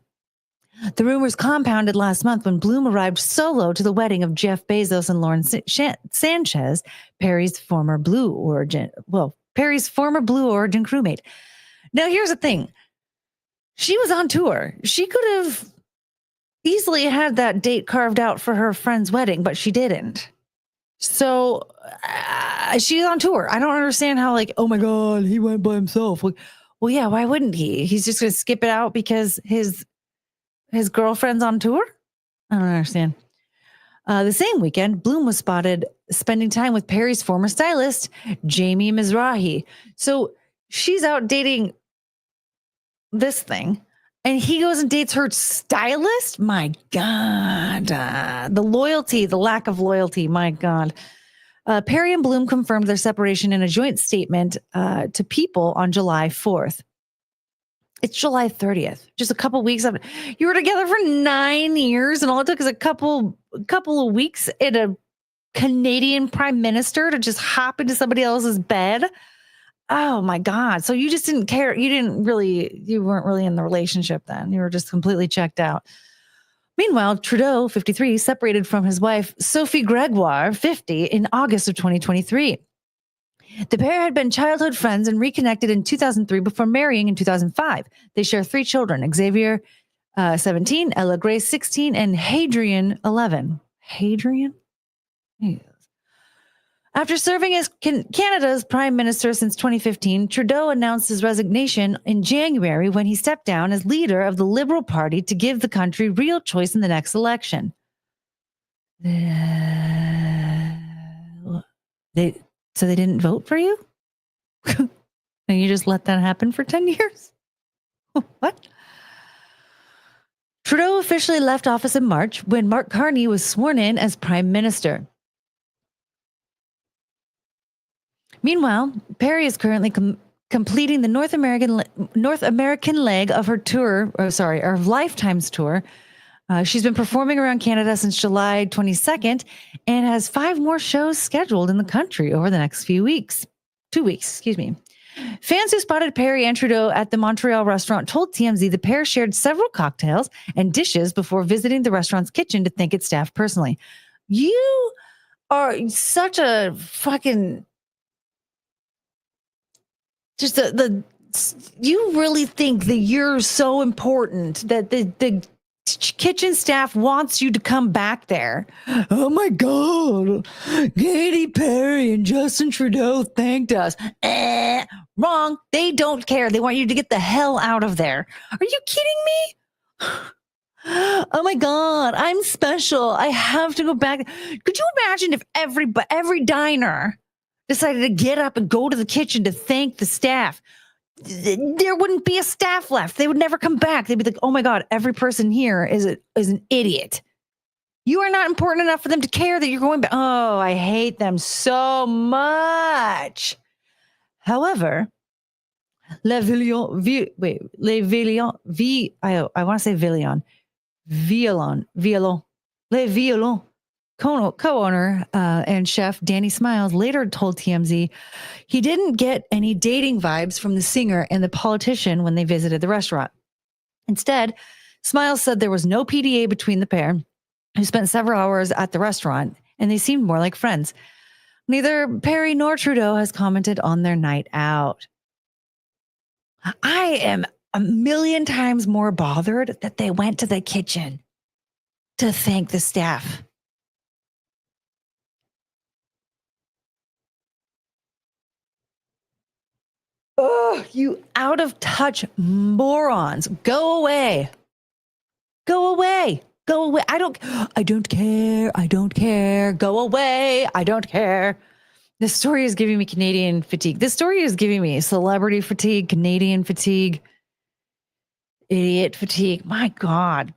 The rumors compounded last month when Bloom arrived solo to the wedding of Jeff Bezos and Lauren Sanchez, Perry's former Blue Origin crewmate. Now, here's the thing. She was on tour. She could have easily had that date carved out for her friend's wedding, but she didn't. So she's on tour. I don't understand how, like, oh my God, he went by himself. Like, well, yeah, why wouldn't he? He's just going to skip it out because his girlfriend's on tour? I don't understand. The same weekend, Bloom was spotted spending time with Perry's former stylist, Jamie Mizrahi. So she's out dating this thing, and he goes and dates her stylist? My God. The loyalty, the lack of loyalty, my God. Perry and Bloom confirmed their separation in a joint statement to People on July 4th. It's July 30th, just a couple weeks after. You were together for 9 years, and all it took is a couple of weeks in a Canadian prime minister to just hop into somebody else's bed. Oh my God. So you just didn't care. You weren't really in the relationship then. You were just completely checked out. Meanwhile, Trudeau, 53, separated from his wife, Sophie Gregoire, 50, in August of 2023. The pair had been childhood friends and reconnected in 2003 before marrying in 2005. They share 3 children, Xavier, 17, Ella Grace, 16, and Hadrian, 11. Hadrian? Yes. After serving as Canada's prime minister since 2015, Trudeau announced his resignation in January when he stepped down as leader of the Liberal Party to give the country real choice in the next election. So they didn't vote for you? And you just let that happen for 10 years? What? Trudeau officially left office in March when Mark Carney was sworn in as prime minister. Meanwhile, Perry is currently completing the North American leg of her tour, her Lifetimes tour. She's been performing around Canada since July 22nd and has 5 more shows scheduled in the country over the next 2 weeks, excuse me. Fans who spotted Perry and Trudeau at the Montreal restaurant told TMZ the pair shared several cocktails and dishes before visiting the restaurant's kitchen to thank its staff personally. You are such a fucking... Just you really think that you're so important that the kitchen staff wants you to come back there. Oh my God. Katy Perry and Justin Trudeau thanked us. Wrong. They don't care. They want you to get the hell out of there. Are you kidding me? Oh my God. I'm special. I have to go back. Could you imagine if every diner decided to get up and go to the kitchen to thank the staff? There wouldn't be a staff left. They would never come back. They'd be like, oh my God, every person here is an idiot. You are not important enough for them to care that you're going back. Oh, I hate them so much. However, I want to say Violon co-owner and chef Danny Smiles later told TMZ he didn't get any dating vibes from the singer and the politician when they visited the restaurant. Instead, Smiles said there was no PDA between the pair, who spent several hours at the restaurant, and they seemed more like friends. Neither Perry nor Trudeau has commented on their night out. I am a million times more bothered that they went to the kitchen to thank the staff. Oh, you out of touch morons. Go away. Go away. Go away. I don't care. I don't care. Go away. I don't care. This story is giving me Canadian fatigue. This story is giving me celebrity fatigue, Canadian fatigue, idiot fatigue. My God.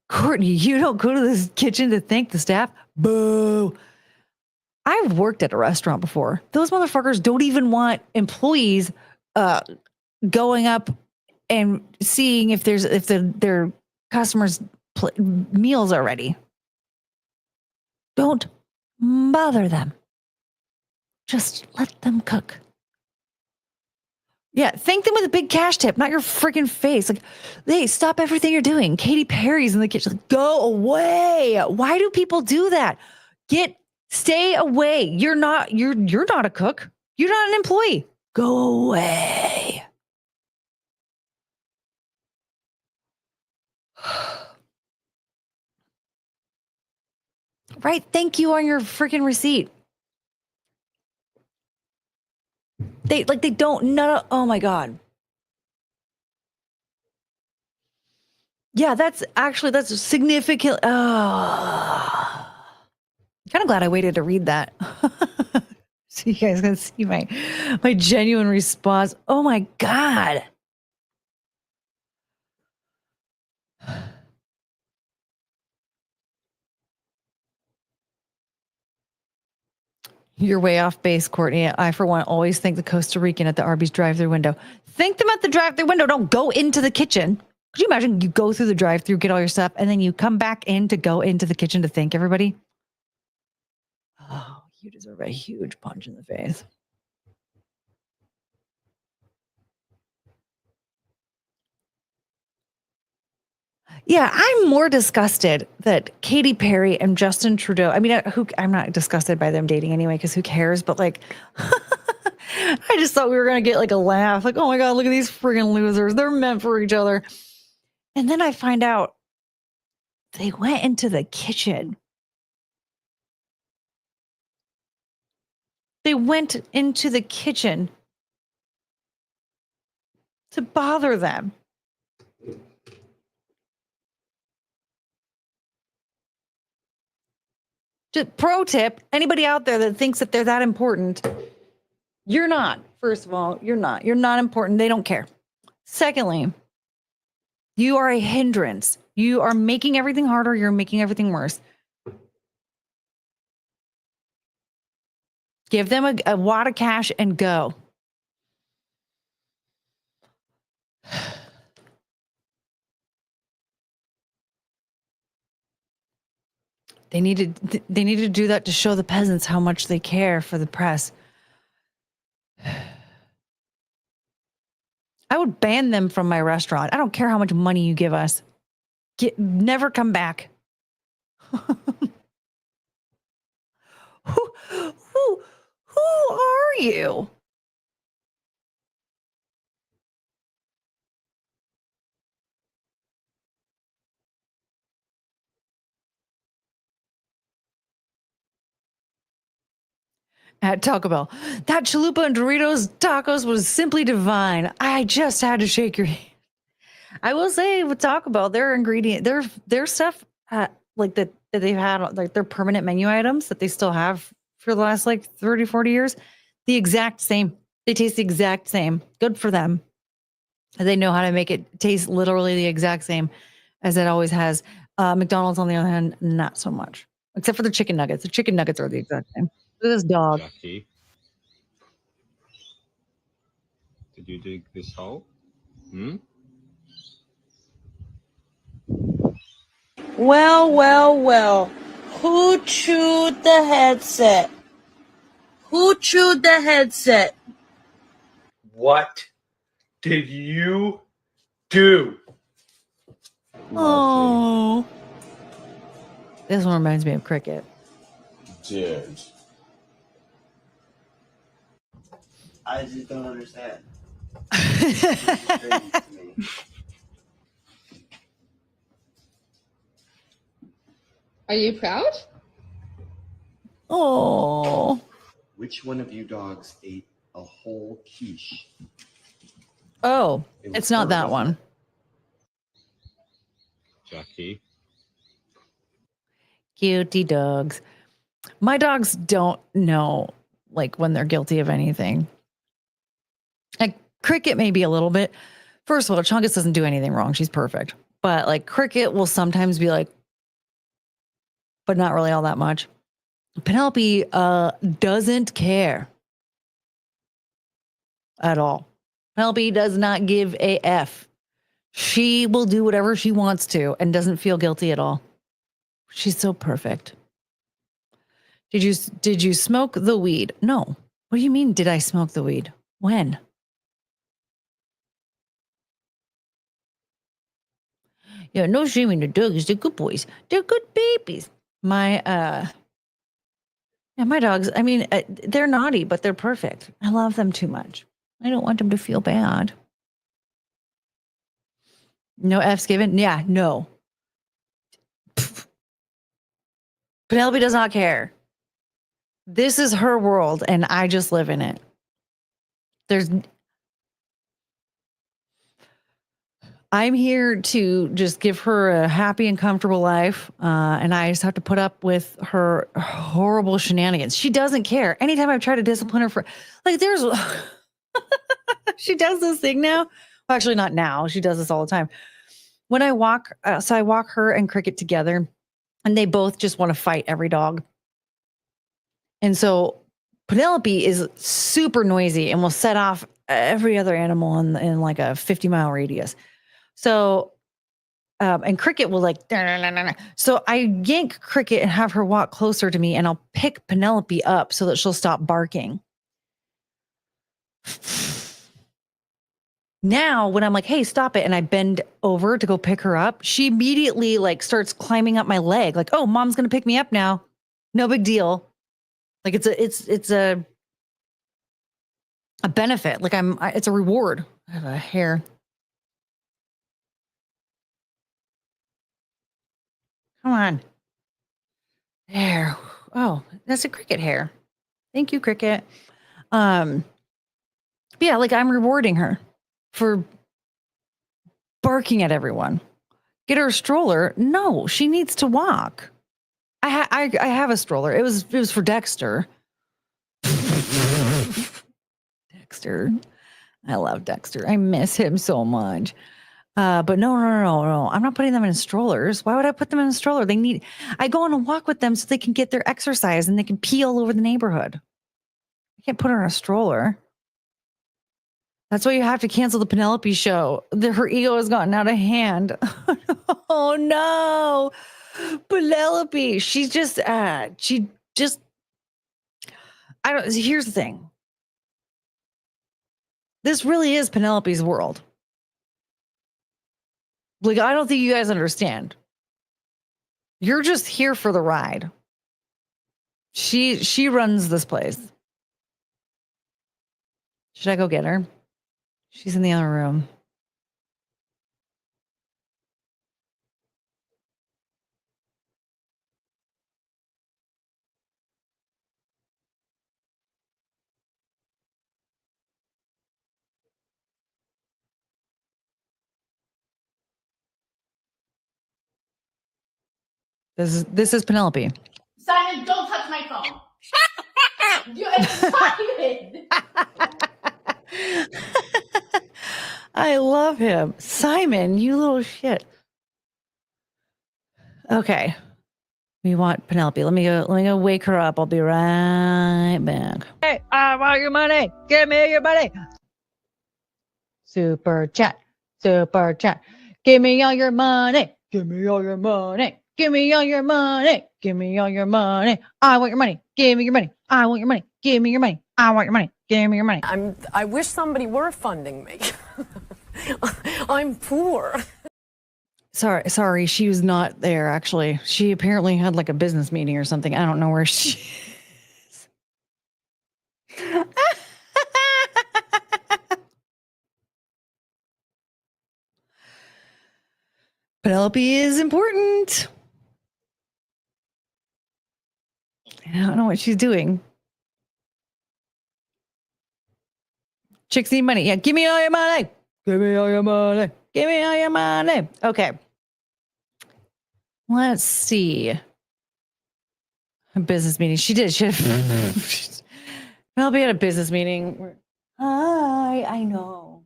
Courtney, you don't go to this kitchen to thank the staff? Boo. I've worked at a restaurant before. Those motherfuckers don't even want employees going up and seeing if their customers' meals are ready. Don't bother them. Just let them cook. Yeah, thank them with a big cash tip, not your freaking face. Like, hey, stop everything you're doing. Katy Perry's in the kitchen. Like, go away. Why do people do that? Stay away. You're not a cook. You're not an employee. Go away. Right. Thank you on your freaking receipt. They don't know. Oh my God. Yeah, that's significant. Oh. I'm kind of glad I waited to read that. So you guys can see my genuine response. Oh my God. You're way off base, Courtney. I, for one, always thank the Costa Rican at the Arby's drive-thru window. Thank them at the drive-thru window. Don't go into the kitchen. Could you imagine you go through the drive-thru, get all your stuff, and then you come back in to go into the kitchen to thank everybody? Oh, you deserve a huge punch in the face. Yeah, I'm more disgusted that Katy Perry and Justin Trudeau, I mean, I'm not disgusted by them dating anyway, because who cares? But like, I just thought we were going to get like a laugh. Like, oh my God, look at these friggin' losers. They're meant for each other. And then I find out they went into the kitchen. They went into the kitchen to bother them. Just pro tip, anybody out there that thinks that they're that important, you're not. First of all, you're not. You're not important. They don't care. Secondly, you are a hindrance. You are making everything harder. You're making everything worse. Give them a wad of cash and go. They needed to do that to show the peasants how much they care for the press. I would ban them from my restaurant. I don't care how much money you give us. Never come back. Who are you? At Taco Bell. That chalupa and Doritos tacos was simply divine. I just had to shake your hand. I will say with Taco Bell, their ingredient, their stuff, like that they've had, like their permanent menu items that they still have for the last like 30, 40 years, the exact same. They taste the exact same. Good for them. They know how to make it taste literally the exact same as it always has. McDonald's, on the other hand, not so much, except for the chicken nuggets. The chicken nuggets are the exact same. Look at this dog. Jackie, did you dig this hole? Well. Who chewed the headset? Who chewed the headset? What did you do? Oh. This one reminds me of Cricket. Dude. I just don't understand. It's crazy to me. Are you proud? Oh. Which one of you dogs ate a whole quiche? Oh, it's not that one. Jackie. Guilty dogs. My dogs don't know like when they're guilty of anything. Like Cricket maybe a little bit. First of all, Chungus doesn't do anything wrong. She's perfect. But like Cricket will sometimes be like, but not really all that much. Penelope doesn't care at all. Penelope does not give a F. She will do whatever she wants to and doesn't feel guilty at all. She's so perfect. Did you smoke the weed? No. What do you mean, did I smoke the weed? When? Yeah, no shaming the dogs. They're good boys. They're good babies. My dogs, I mean, they're naughty, but they're perfect. I love them too much. I don't want them to feel bad. No F's given? Yeah, no. Penelope does not care. This is her world, and I just live in it. I'm here to just give her a happy and comfortable life, and I just have to put up with her horrible shenanigans. She doesn't care. Anytime I've tried to discipline her for, like, she does this thing now. Well, actually, not now. She does this all the time. When I walk, so I walk her and Cricket together, and they both just want to fight every dog. And so Penelope is super noisy and will set off every other animal in like a 50-mile radius. So, and Cricket will like, so I yank Cricket and have her walk closer to me, and I'll pick Penelope up so that she'll stop barking. Now, when I'm like, hey, stop it, and I bend over to go pick her up, she immediately like starts climbing up my leg. Like, oh, mom's going to pick me up now. No big deal. Like it's a benefit. Like it's a reward. I have a hair. Come on. There. Oh, that's a Cricket hair. Thank you, Cricket. Yeah, like I'm rewarding her for barking at everyone. Get her a stroller. No, she needs to walk. I have a stroller. It was for Dexter. Dexter. I love Dexter. I miss him so much. But no. I'm not putting them in strollers. Why would I put them in a stroller? I go on a walk with them so they can get their exercise and they can pee all over the neighborhood. I can't put her in a stroller. That's why you have to cancel the Penelope show. Her ego has gotten out of hand. Oh no. Penelope. Here's the thing. This really is Penelope's world. Like, I don't think you guys understand. You're just here for the ride. She runs this place. Should I go get her? She's in the other room. This is Penelope. Simon, don't touch my phone. You're excited. I love him. Simon, you little shit. Okay. We want Penelope. Let me go wake her up. I'll be right back. Hey, I want your money. Give me your money. Super chat. Super chat. Give me all your money. Give me all your money. Give me all your money. Give me all your money. I want your money. Give me your money. I want your money. Give me your money. I want your money. Give me your money. I wish somebody were funding me. I'm poor. Sorry, she was not there, actually. She apparently had like a business meeting or something. I don't know where she is. Penelope is important. I don't know what she's doing. Chicks need money. Yeah, give me all your money. Give me all your money. Give me all your money. Okay. Let's see. A business meeting. She did. Penelope had a business meeting. Hi. I know.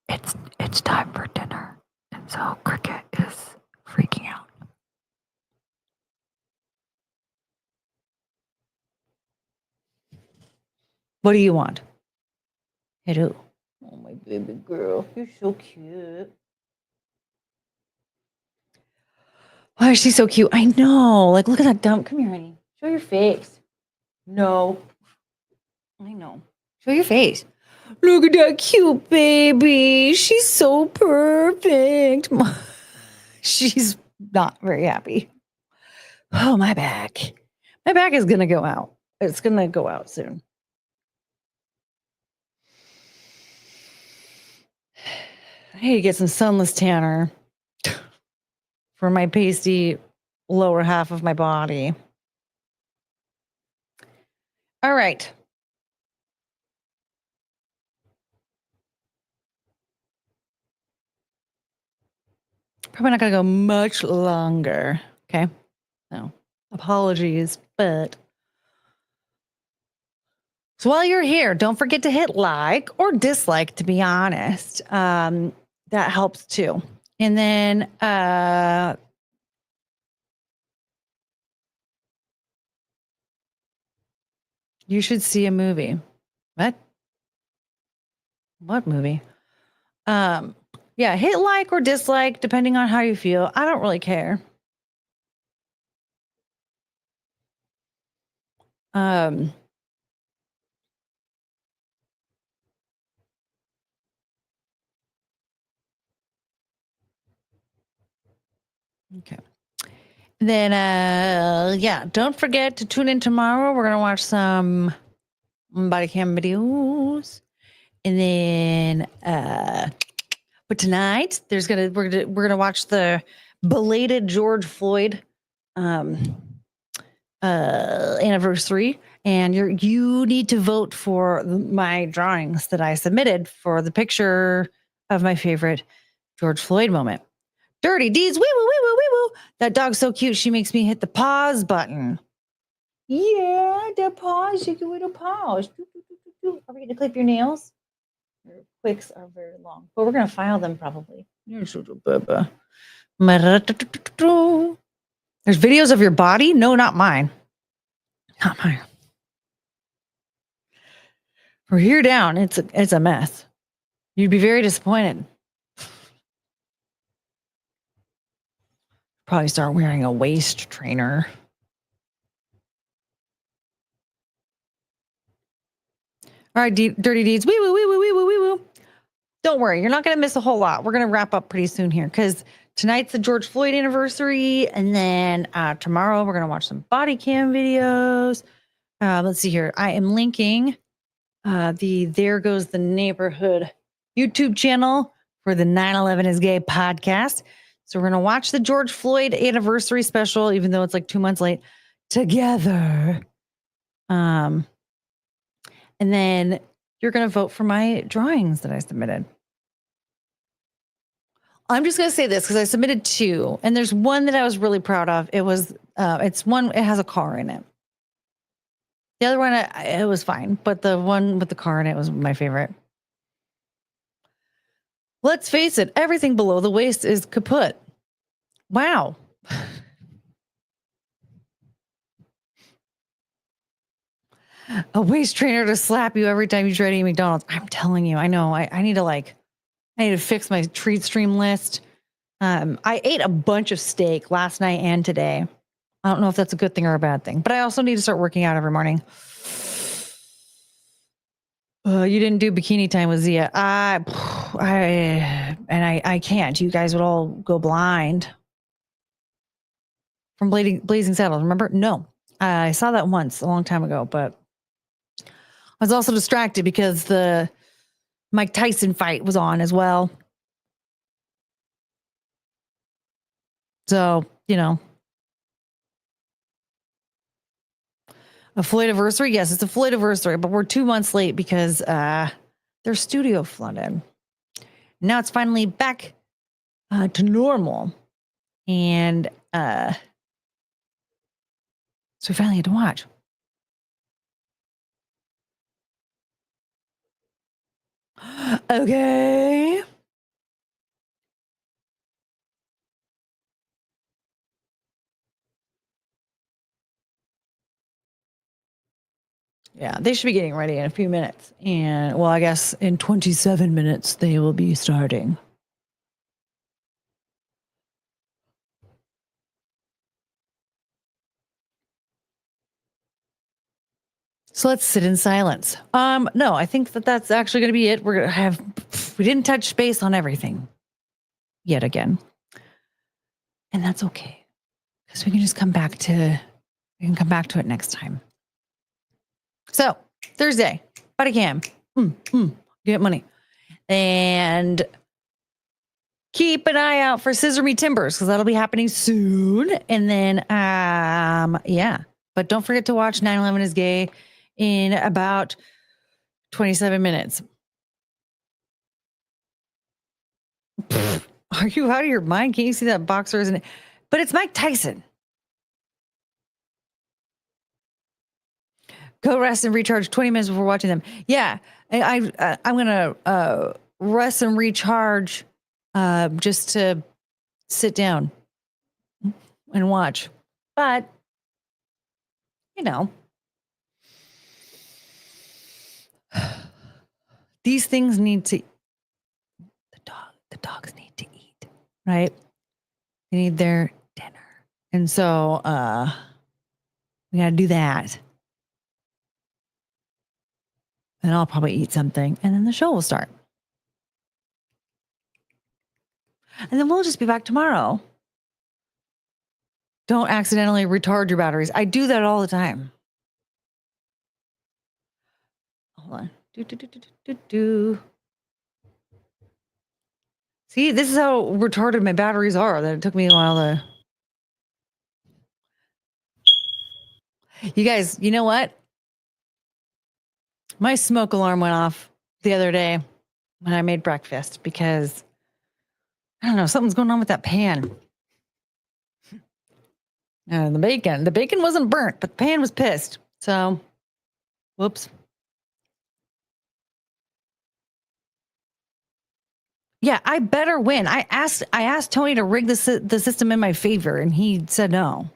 It's time for dinner. And so Cricket is freaking out. What do you want? Hello. Oh, my baby girl. You're so cute. Why is she so cute? I know. Like, look at that dump. Come here, honey. Show your face. No. I know. Show your face. Look at that cute baby. She's so perfect. She's not very happy. Oh, my back. My back is going to go out. It's going to go out soon. I need to get some sunless tanner for my pasty lower half of my body. All right. Probably not going to go much longer. Okay. No. Apologies, but. So while you're here, don't forget to hit like or dislike, to be honest. That helps too. And then you should see a movie. What movie? Yeah, hit like or dislike, depending on how you feel. I don't really care. Okay. Then, yeah, don't forget to tune in tomorrow. We're going to watch some body cam videos. And then, but tonight we're going to watch the belated George Floyd, anniversary. And you need to vote for my drawings that I submitted for the picture of my favorite George Floyd moment. Dirty deeds, wee woo, wee woo, wee woo. That dog's so cute. She makes me hit the pause button. Yeah, the pause. You can do the pause. Are we going to clip your nails? Your quicks are very long, but we're going to file them probably. There's videos of your body? No, not mine. Not mine. From here down, it's a mess. You'd be very disappointed. Probably start wearing a waist trainer. All right, dirty deeds. Wee woo, wee woo, wee woo, wee woo. Don't worry, you're not going to miss a whole lot. We're going to wrap up pretty soon here because tonight's the George Floyd anniversary, and then tomorrow we're going to watch some body cam videos. Let's see here. I am linking the There Goes the Neighborhood YouTube channel for the 9/11 is Gay podcast. So we're going to watch the George Floyd anniversary special, even though it's like 2 months late, together. And then you're going to vote for my drawings that I submitted. I'm just going to say this because I submitted 2, and there's one that I was really proud of. It was, it has a car in it. The other one, it was fine, but the one with the car in it was my favorite. Let's face it, everything below the waist is kaput. Wow. A waist trainer to slap you every time you try to eat McDonald's. I'm telling you, I know. I need to fix my treat stream list. I ate a bunch of steak last night and today. I don't know if that's a good thing or a bad thing, but I also need to start working out every morning. You didn't do bikini time with Zia. I can't. You guys would all go blind from Blazing Saddles. Remember? No, I saw that once a long time ago, but I was also distracted because the Mike Tyson fight was on as well. So, a Floyd anniversary? Yes, it's a Floyd anniversary, but we're 2 months late because their studio flooded. Now it's finally back to normal. And so we finally had to watch. Okay. Yeah, they should be getting ready in a few minutes. And, well, I guess in 27 minutes, they will be starting. So let's sit in silence. No, I think that's actually going to be it. We're going to we didn't touch base on everything yet again. And that's okay. Because we can just come back to it next time. So Thursday, body cam, get money, and keep an eye out for Scissor Me Timbers because that'll be happening soon. And then, yeah, but don't forget to watch 9/11 is Gay in about 27 minutes. Are you out of your mind? Can't you see that boxer isn't it? But it's Mike Tyson. Go rest and recharge 20 minutes before watching them. Yeah, I'm gonna rest and recharge just to sit down and watch. But these things need to. The dogs need to eat, right? They need their dinner, and so we gotta do that. Then I'll probably eat something, and then the show will start. And then we'll just be back tomorrow. Don't accidentally retard your batteries. I do that all the time. Hold on. See, this is how retarded my batteries are, that it took me a while to... You guys, you know what? My smoke alarm went off the other day when I made breakfast because, I don't know, something's going on with that pan. The bacon wasn't burnt, but the pan was pissed. So, whoops. Yeah, I better win. I asked Tony to rig the system in my favor, and he said no.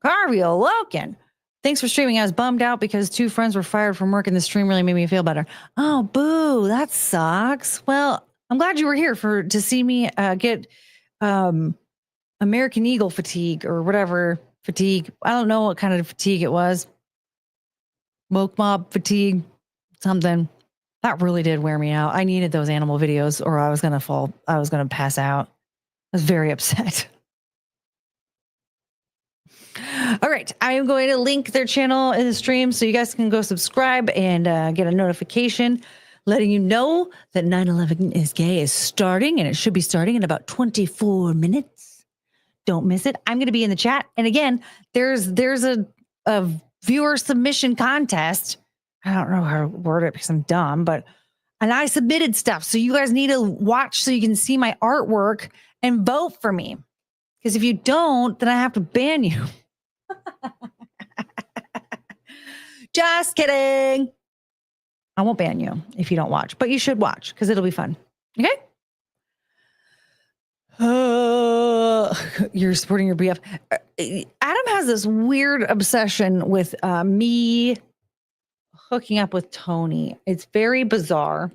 Garvio Loken, thanks for streaming. I was bummed out because 2 friends were fired from work, and the stream really made me feel better. Oh, boo! That sucks. Well, I'm glad you were here to see me get American Eagle fatigue or whatever fatigue. I don't know what kind of fatigue it was. Woke mob fatigue, something. That really did wear me out. I needed those animal videos or I was going to fall. I was going to pass out. I was very upset. All right. I am going to link their channel in the stream so you guys can go subscribe and get a notification letting you know that 9/11 is Gay is starting, and it should be starting in about 24 minutes. Don't miss it. I'm going to be in the chat. And again, there's a viewer submission contest. I don't know how to word it because I'm dumb, and I submitted stuff. So you guys need to watch so you can see my artwork and vote for me. Because if you don't, then I have to ban you. Just kidding. I won't ban you if you don't watch, but you should watch because it'll be fun. Okay? You're supporting your BF. Adam has this weird obsession with me hooking up with Tony. It's very bizarre.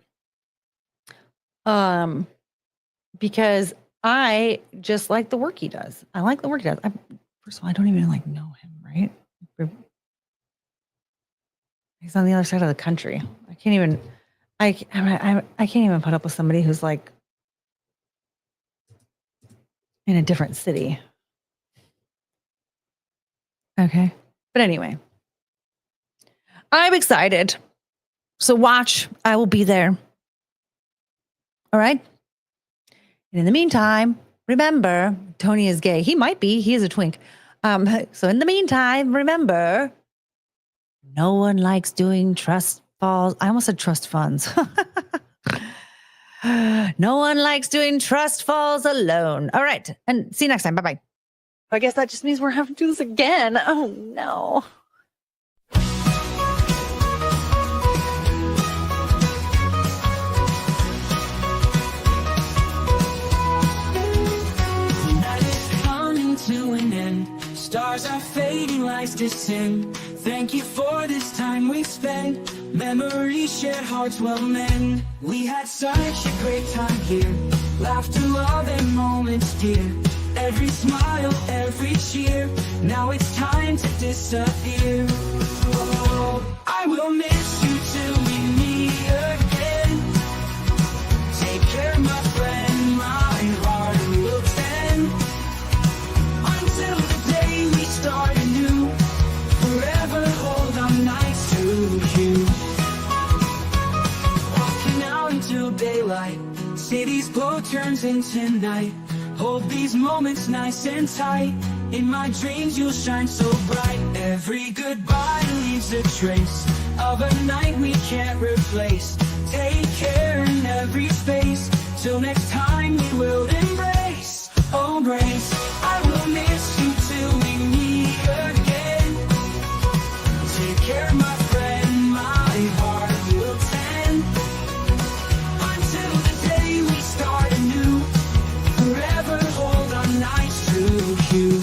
Because I just like the work he does. I like the work he does. First of all, I don't even know him, right? He's on the other side of the country. I can't even put up with somebody who's in a different city. Okay. But anyway, I'm excited. So watch. I will be there. All right. And in the meantime, remember, Tony is gay. He might be. He is a twink. So in the meantime, remember, no one likes doing trust falls. I almost said trust funds. No one likes doing trust falls alone. All right. And see you next time. Bye-bye. I guess that just means we're having to do this again. Oh, no. To an end, stars are fading, lights descend. Thank you for this time we spent. Memories shared, hearts will mend. We had such a great time here. Laughter, love, and moments dear. Every smile, every cheer. Now it's time to disappear. Oh, I will miss you till we meet again. Take care, my friend, my heart will tend. Until the day we start anew, forever hold on nights to you. Walking out until daylight, city's glow turns into night. Hold these moments nice and tight. In my dreams you'll shine so bright. Every goodbye leaves a trace of a night we can't replace. Take care in every space. Till next time we will embrace. Oh, grace, I will miss you till we meet again. Take care, my friend, my heart will tend. Until the day we start anew, forever hold on nights to you.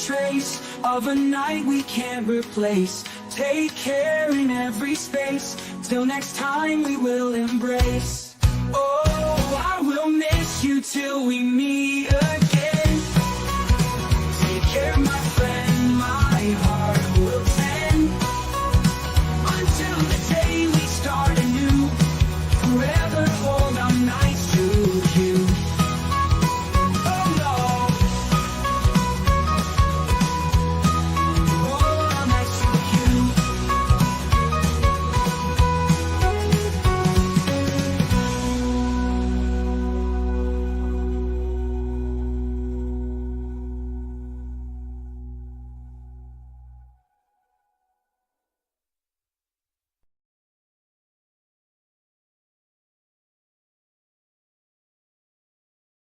Trace of a night we can't replace. Take care in every space. Till next time we will embrace. Oh, I will miss you till we meet again.